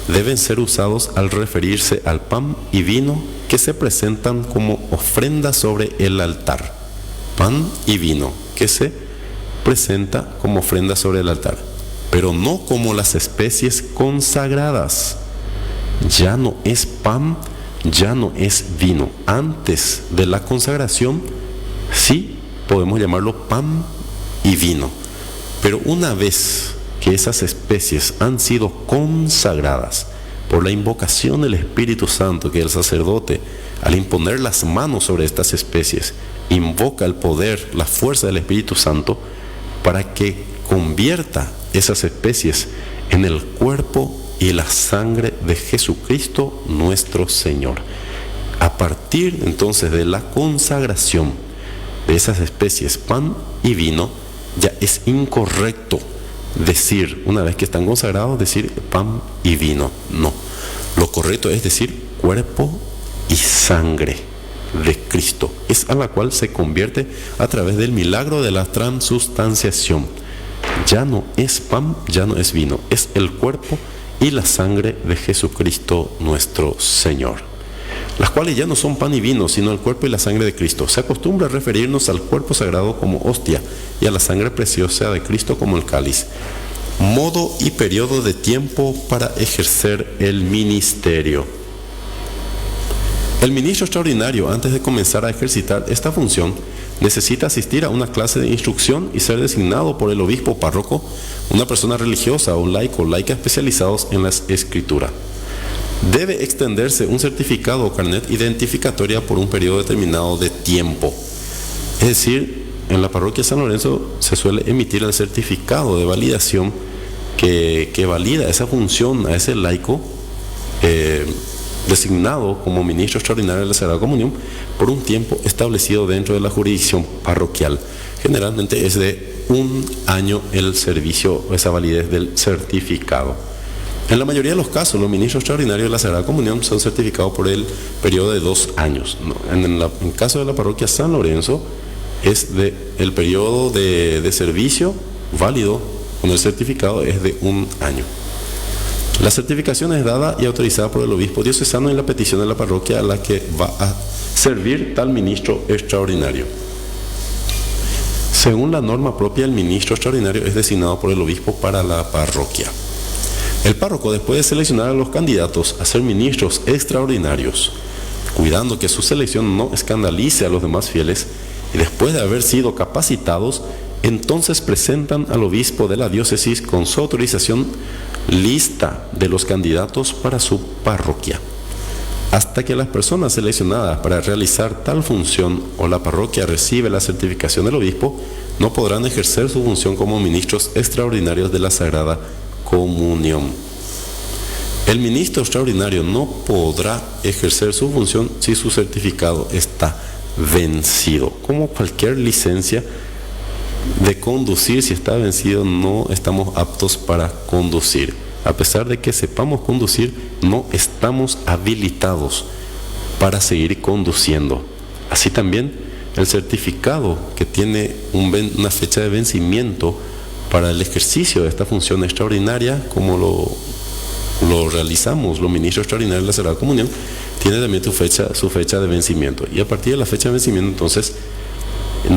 deben ser usados al referirse al pan y vino que se presentan como ofrenda sobre el altar. Pan y vino que se presenta como ofrenda sobre el altar, pero no como las especies consagradas. Ya no es pan, ya no es vino. Antes de la consagración, sí podemos llamarlo pan y vino, pero una vez que esas especies han sido consagradas por la invocación del Espíritu Santo, que el sacerdote, al imponer las manos sobre estas especies, invoca el poder, la fuerza del Espíritu Santo para que convierta esas especies en el cuerpo y la sangre de Jesucristo nuestro Señor. A partir entonces de la consagración de esas especies pan y vino, ya es incorrecto decir, una vez que están consagrados, decir pan y vino. No, lo correcto es decir cuerpo y sangre de Cristo, es a la cual se convierte a través del milagro de la transustanciación. Ya no es pan, ya no es vino, es el cuerpo y la sangre de Jesucristo nuestro Señor, las cuales ya no son pan y vino, sino el cuerpo y la sangre de Cristo. Se acostumbra a referirnos al cuerpo sagrado como hostia y a la sangre preciosa de Cristo como el cáliz. Modo y periodo de tiempo para ejercer el ministerio. El ministro extraordinario, antes de comenzar a ejercitar esta función, necesita asistir a una clase de instrucción y ser designado por el obispo párroco, una persona religiosa o un laico o laica especializados en la escritura. Debe extenderse un certificado o carnet identificatoria por un periodo determinado de tiempo. Es decir, en la parroquia San Lorenzo se suele emitir el certificado de validación que valida esa función a ese laico designado como ministro extraordinario de la Sagrada Comunión por un tiempo establecido dentro de la jurisdicción parroquial. Generalmente es de 1 año el servicio, esa validez del certificado. En la mayoría de los casos, los ministros extraordinarios de la Sagrada Comunión son certificados por el periodo de 2 años. En caso de la parroquia San Lorenzo, es el periodo de servicio válido con el certificado es de 1 año. La certificación es dada y autorizada por el obispo diocesano en la petición de la parroquia a la que va a servir tal ministro extraordinario. Según la norma propia, el ministro extraordinario es designado por el obispo para la parroquia. El párroco, después de seleccionar a los candidatos a ser ministros extraordinarios, cuidando que su selección no escandalice a los demás fieles, y después de haber sido capacitados, entonces presentan al obispo de la diócesis con su autorización lista de los candidatos para su parroquia. Hasta que las personas seleccionadas para realizar tal función o la parroquia recibe la certificación del obispo, no podrán ejercer su función como ministros extraordinarios de la Sagrada Comunión. El ministro extraordinario no podrá ejercer su función si su certificado está vencido. Como cualquier licencia de conducir, si está vencido, no estamos aptos para conducir. A pesar de que sepamos conducir, no estamos habilitados para seguir conduciendo. Así también, el certificado que tiene una fecha de vencimiento para el ejercicio de esta función extraordinaria, como lo lo realizamos, los ministros extraordinarios de la Sagrada Comunión, tiene también su fecha de vencimiento. Y a partir de la fecha de vencimiento, entonces,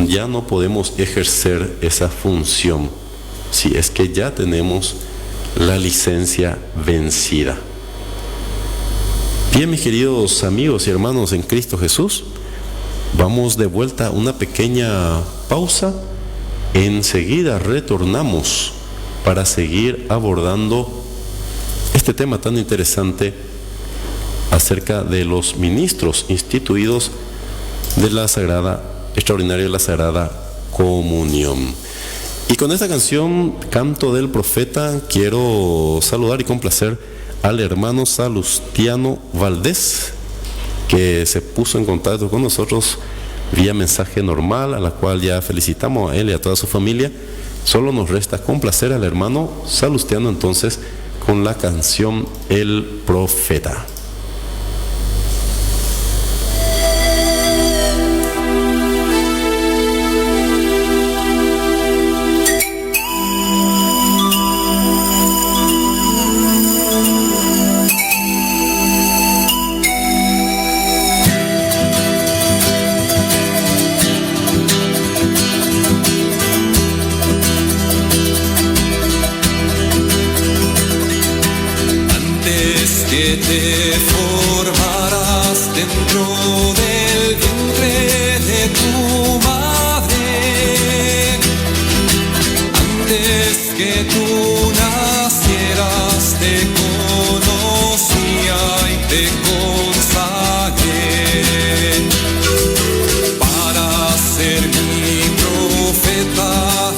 ya no podemos ejercer esa función si es que ya tenemos la licencia vencida. Bien, mis queridos amigos y hermanos en Cristo Jesús, vamos de vuelta a una pequeña pausa. Enseguida retornamos para seguir abordando este tema tan interesante acerca de los ministros instituidos de la extraordinaria de la Sagrada Comunión. Y con esta canción, Canto del Profeta, quiero saludar y complacer al hermano Salustiano Valdés, que se puso en contacto con nosotros vía mensaje normal, a la cual ya felicitamos a él y a toda su familia. Solo nos resta complacer al hermano Salustiano entonces con la canción El Profeta. Te formarás dentro del vientre de tu madre, antes que tú nacieras te conocía y te consagré para ser mi profeta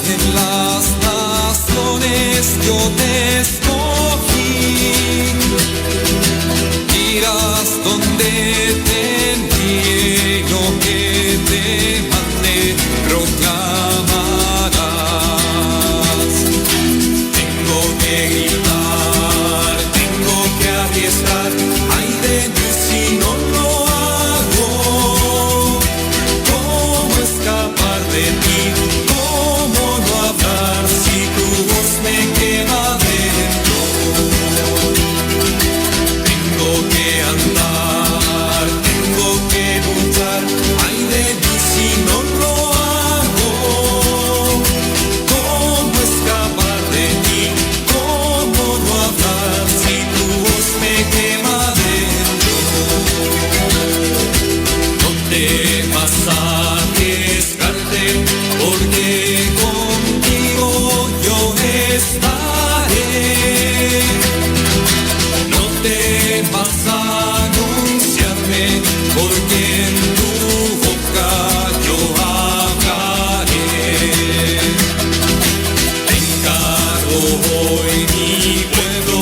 en las naciones. Yo te escogí. Irás donde te envié, lo que te mandé proclamarás. Tengo que gritar, tengo que arriesgar, ay de mí si no lo hago. ¿Cómo escapar de ti? ¿Cómo no hablar si tu voz me quema dentro? Tengo que andar, tengo que luchar, ay de mí si no lo hago. ¿Cómo escapar de ti? ¿Cómo no hablar si tu voz me quema dentro? No temas arriesgarte, porque contigo yo estaré. No temas anunciarme, porque en tu boca yo hablaré. Te encargo hoy mi pueblo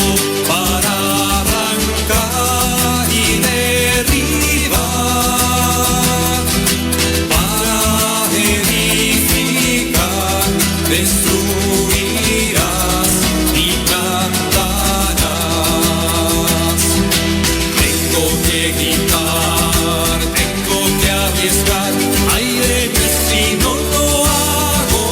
para arrancar y derribar, para edificar, destruirás y plantarás. Tengo que gritar, tengo que arriesgar, ay de mí si no lo hago.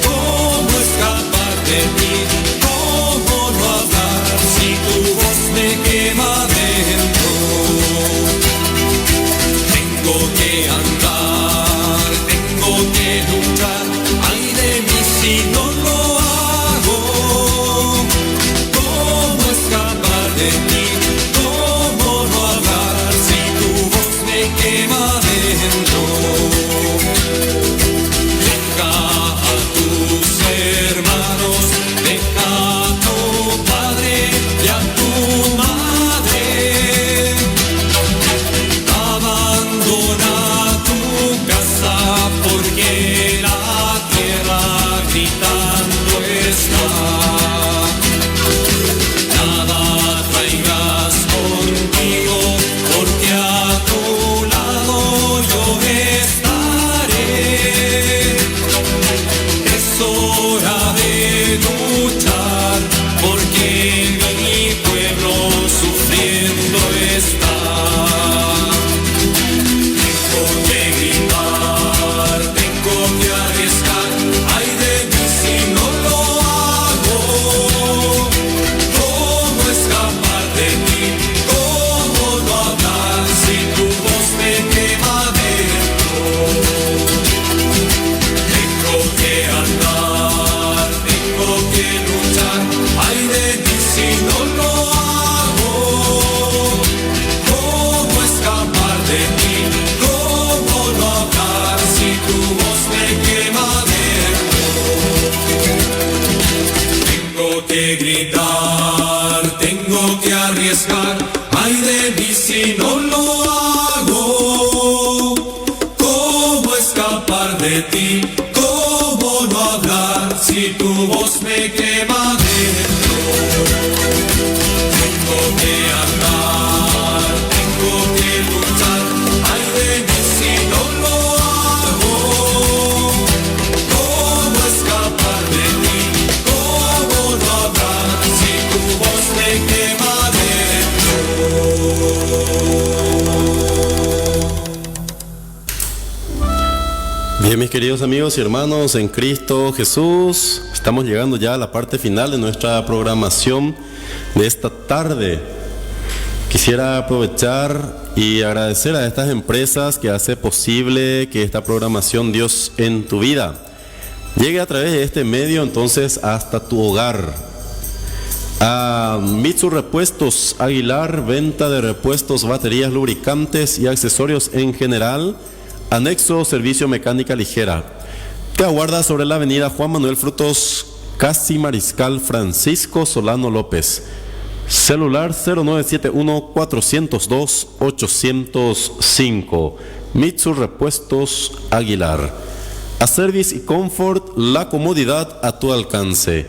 ¿Cómo escapar de ti? ¿Cómo no hablar si tu voz me quema dentro? Tengo que andar, tengo que luchar, ay de mí si no lo hago. ¿Cómo escapar de ti? ¿Cómo no hablar si tu voz me quema dentro? Deja a tus hermanos, deja a tu padre y a tu madre. Abandona tu casa, porque la tierra gritando está. Nada traigas contigo, porque a tu lado yo estaré. Es hora de luchar, porque mi pueblo sufriendo está. Tengo que gritar, tengo que que gritar, tengo que arriesgar, ay de mí si no lo hago. ¿Cómo escapar de ti? ¿Cómo no hablar si tu voz me quema dentro? Tengo que andar, tengo que luchar, ay de mí si no lo hago. ¿Cómo escapar de ti? ¿Cómo no hablar si tu voz me quema dentro? Bien, mis queridos amigos y hermanos en Cristo Jesús, estamos llegando ya a la parte final de nuestra programación de esta tarde. Quisiera aprovechar y agradecer a estas empresas que hace posible que esta programación Dios en tu vida llegue a través de este medio entonces hasta tu hogar. A Mitsu Repuestos Aguilar, venta de repuestos, baterías, lubricantes y accesorios en general. Anexo servicio mecánica ligera. Te aguarda sobre la avenida Juan Manuel Frutos, casi Mariscal Francisco Solano López. Celular 0971-402-805. Mitsu Repuestos Aguilar. A Service y Comfort, la comodidad a tu alcance.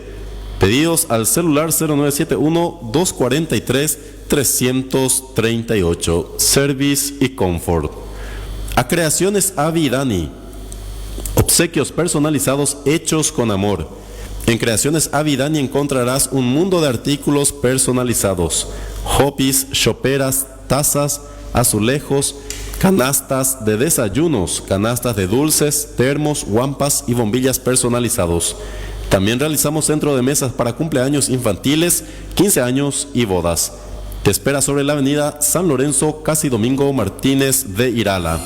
Pedidos al celular 0971-243-338. Service y Comfort. A Creaciones Avi y Dani. Obsequios personalizados hechos con amor. En Creaciones Avi y Dani encontrarás un mundo de artículos personalizados. Hopis, choperas, tazas, azulejos, canastas de desayunos, canastas de dulces, termos, guampas y bombillas personalizados. También realizamos centro de mesas para cumpleaños infantiles, 15 años y bodas. Te espera sobre la avenida San Lorenzo, casi Domingo Martínez de Irala,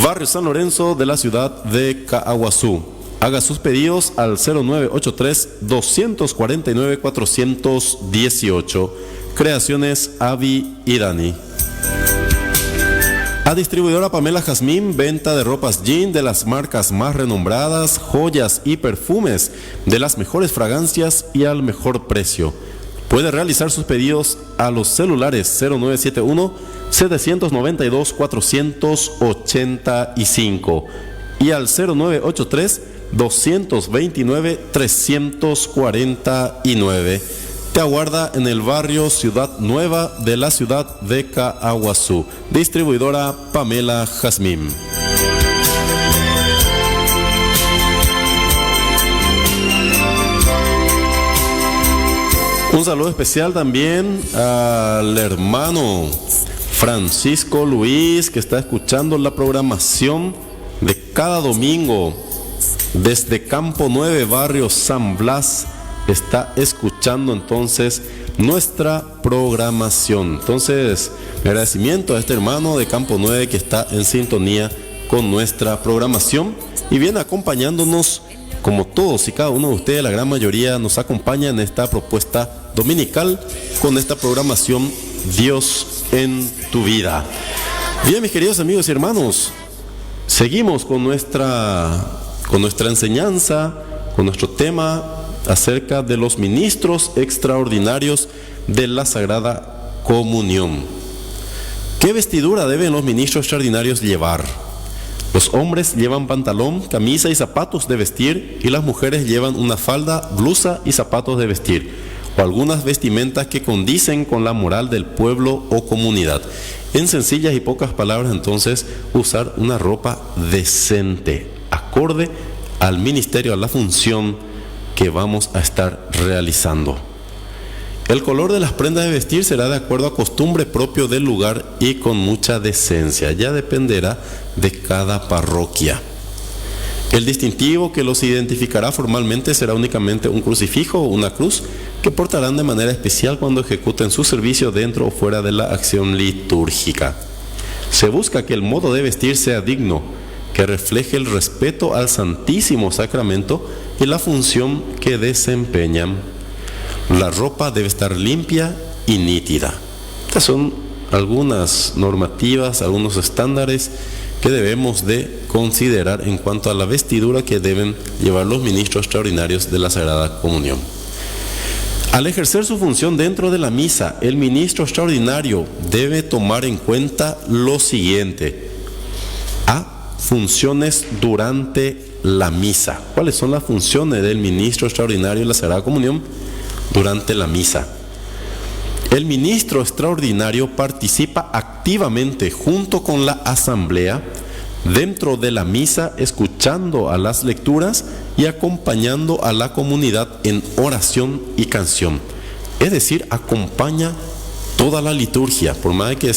barrio San Lorenzo de la ciudad de Caaguazú. Haga sus pedidos al 0983-249-418. Creaciones Avi y Dani. A distribuidora Pamela Jazmín, venta de ropas jean de las marcas más renombradas, joyas y perfumes de las mejores fragancias y al mejor precio. Puede realizar sus pedidos a los celulares 0971-792-485 y al 0983-229-349. Te aguarda en el barrio Ciudad Nueva de la ciudad de Caaguazú. Distribuidora Pamela Jazmín. Un saludo especial también al hermano Francisco Luis, que está escuchando la programación de cada domingo desde Campo 9, barrio San Blas. Está escuchando entonces nuestra programación. Entonces, mi agradecimiento a este hermano de Campo 9 que está en sintonía con nuestra programación y viene acompañándonos. Como todos y cada uno de ustedes, la gran mayoría nos acompaña en esta propuesta dominical con esta programación Dios en tu vida. Bien, mis queridos amigos y hermanos, seguimos con nuestra enseñanza, con nuestro tema acerca de los ministros extraordinarios de la Sagrada Comunión. ¿Qué vestidura deben los ministros extraordinarios llevar? Los hombres llevan pantalón, camisa y zapatos de vestir, y las mujeres llevan una falda, blusa y zapatos de vestir, o algunas vestimentas que condicen con la moral del pueblo o comunidad. En sencillas y pocas palabras, entonces, usar una ropa decente, acorde al ministerio, a la función que vamos a estar realizando. El color de las prendas de vestir será de acuerdo a costumbre propio del lugar y con mucha decencia. Ya dependerá de cada parroquia. El distintivo que los identificará formalmente será únicamente un crucifijo o una cruz que portarán de manera especial cuando ejecuten su servicio dentro o fuera de la acción litúrgica. Se busca que el modo de vestir sea digno, que refleje el respeto al Santísimo Sacramento y la función que desempeñan. La ropa debe estar limpia y nítida. Estas son algunas normativas, algunos estándares que debemos de considerar en cuanto a la vestidura que deben llevar los ministros extraordinarios de la Sagrada Comunión. Al ejercer su función dentro de la misa, el ministro extraordinario debe tomar en cuenta lo siguiente. A. Funciones durante la misa. ¿Cuáles son las funciones del ministro extraordinario de la Sagrada Comunión durante la misa? El ministro extraordinario participa activamente junto con la asamblea dentro de la misa, escuchando a las lecturas y acompañando a la comunidad en oración y canción. Es decir, acompaña toda la liturgia, por más que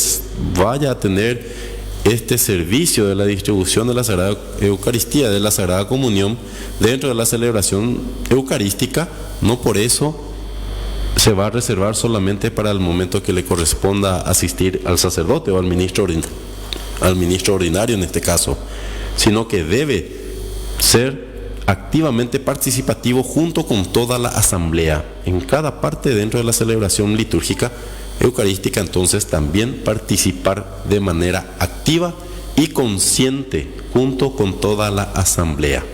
vaya a tener este servicio de la distribución de la Sagrada Eucaristía, de la Sagrada Comunión, dentro de la celebración eucarística, no por eso se va a reservar solamente para el momento que le corresponda asistir al sacerdote o al ministro ordinario en este caso, sino que debe ser activamente participativo junto con toda la asamblea en cada parte dentro de la celebración litúrgica eucarística. Entonces también participar de manera activa y consciente junto con toda la asamblea.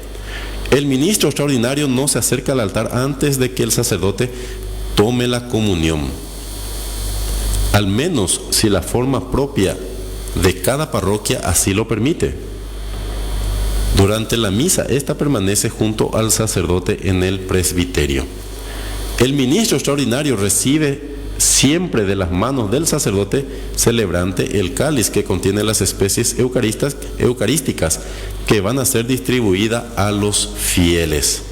El ministro extraordinario no se acerca al altar antes de que el sacerdote tome la comunión, al menos si la forma propia de cada parroquia así lo permite. Durante la misa, esta permanece junto al sacerdote en el presbiterio. El ministro extraordinario recibe siempre de las manos del sacerdote celebrante el cáliz que contiene las especies eucarísticas que van a ser distribuidas a los fieles.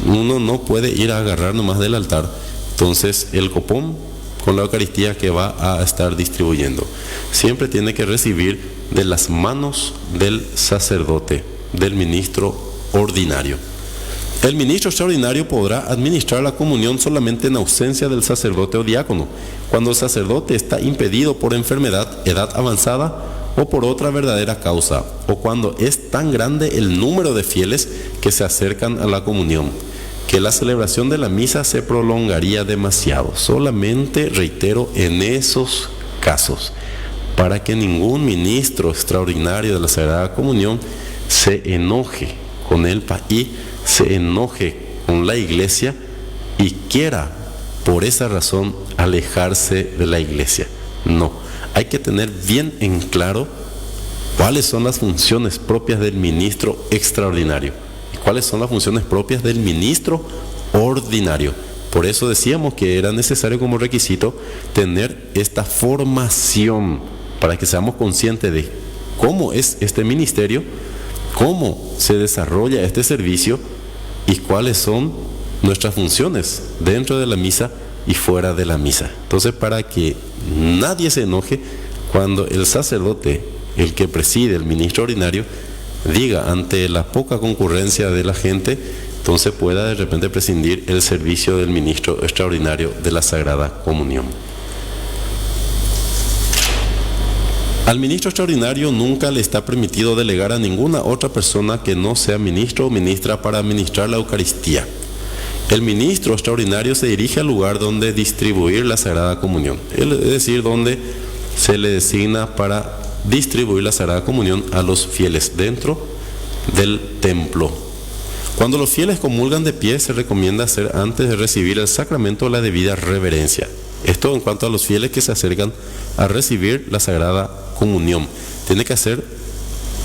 Uno no puede ir a agarrar nomás del altar, entonces el copón con la Eucaristía que va a estar distribuyendo. Siempre tiene que recibir de las manos del sacerdote, del ministro ordinario. El ministro extraordinario podrá administrar la comunión solamente en ausencia del sacerdote o diácono, cuando el sacerdote está impedido por enfermedad, edad avanzada o por otra verdadera causa, o cuando es tan grande el número de fieles que se acercan a la comunión, que la celebración de la misa se prolongaría demasiado. Solamente, reitero, en esos casos, para que ningún ministro extraordinario de la Sagrada Comunión se enoje con el país, se enoje con la iglesia y quiera por esa razón alejarse de la iglesia. No, hay que tener bien en claro cuáles son las funciones propias del ministro extraordinario y cuáles son las funciones propias del ministro ordinario. Por eso decíamos que era necesario como requisito tener esta formación para que seamos conscientes de cómo es este ministerio, cómo se desarrolla este servicio y cuáles son nuestras funciones dentro de la misa y fuera de la misa. Entonces, para que nadie se enoje cuando el sacerdote, el que preside, el ministro ordinario, diga ante la poca concurrencia de la gente, entonces pueda de repente prescindir el servicio del ministro extraordinario de la Sagrada Comunión. Al ministro extraordinario nunca le está permitido delegar a ninguna otra persona que no sea ministro o ministra para administrar la Eucaristía. El ministro extraordinario se dirige al lugar donde distribuir la Sagrada Comunión, es decir, donde se le designa para distribuir la Sagrada Comunión a los fieles dentro del templo. Cuando los fieles comulgan de pie, se recomienda hacer antes de recibir el sacramento la debida reverencia. Esto en cuanto a los fieles que se acercan a recibir la Sagrada Comunión. Tiene que hacer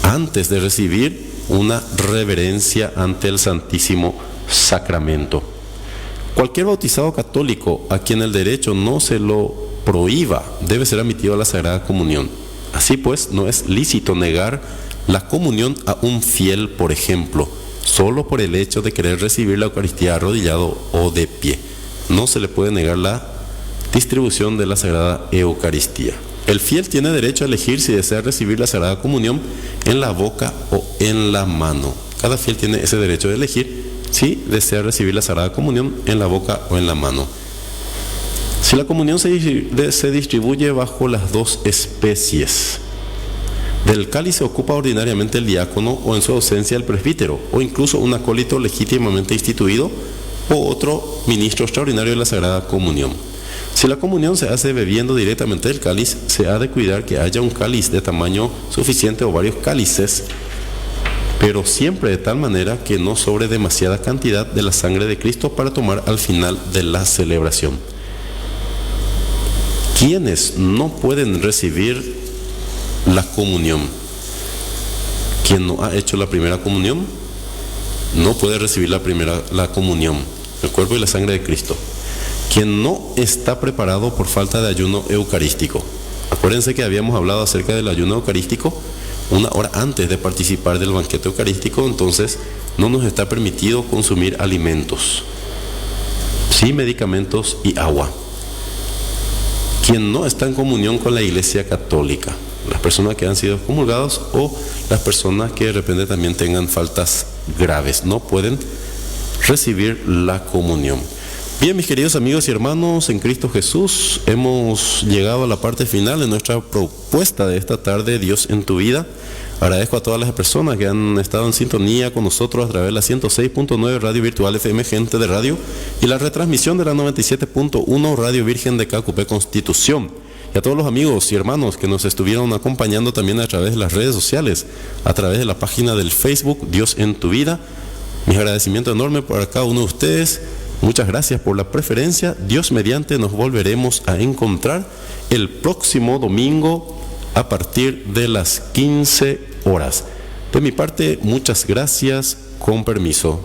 antes de recibir una reverencia ante el Santísimo Sacramento. Cualquier bautizado católico a quien el derecho no se lo prohíba debe ser admitido a la Sagrada Comunión. Así pues, no es lícito negar la comunión a un fiel, por ejemplo, solo por el hecho de querer recibir la Eucaristía arrodillado o de pie. No se le puede negar la distribución de la Sagrada Eucaristía. El fiel tiene derecho a elegir si desea recibir la Sagrada Comunión en la boca o en la mano. Cada fiel tiene ese derecho de elegir si desea recibir la Sagrada Comunión en la boca o en la mano. Si la comunión se distribuye bajo las dos especies, del cáliz se ocupa ordinariamente el diácono o en su ausencia el presbítero o incluso un acólito legítimamente instituido o otro ministro extraordinario de la Sagrada Comunión. Si la comunión se hace bebiendo directamente del cáliz, se ha de cuidar que haya un cáliz de tamaño suficiente o varios cálices pero siempre de tal manera que no sobre demasiada cantidad de la sangre de Cristo para tomar al final de la celebración. ¿Quiénes no pueden recibir la comunión? Quien no ha hecho la primera comunión no puede recibir la comunión, el cuerpo y la sangre de Cristo. Quien no está preparado por falta de ayuno eucarístico. Acuérdense que habíamos hablado acerca del ayuno eucarístico una hora antes de participar del banquete eucarístico, entonces no nos está permitido consumir alimentos, sí medicamentos y agua. Quien no está en comunión con la Iglesia Católica, las personas que han sido excomulgados o las personas que de repente también tengan faltas graves, no pueden recibir la comunión. Bien, mis queridos amigos y hermanos en Cristo Jesús, hemos llegado a la parte final de nuestra propuesta de esta tarde, Dios en tu vida. Agradezco a todas las personas que han estado en sintonía con nosotros a través de la 106.9 Radio Virtual FM Gente de Radio y la retransmisión de la 97.1 Radio Virgen de Cacupé Constitución. Y a todos los amigos y hermanos que nos estuvieron acompañando también a través de las redes sociales, a través de la página del Facebook Dios en tu vida. Mis agradecimientos enormes para cada uno de ustedes. Muchas gracias por la preferencia. Dios mediante nos volveremos a encontrar el próximo domingo a partir de las 15 horas. De mi parte, muchas gracias. Con permiso.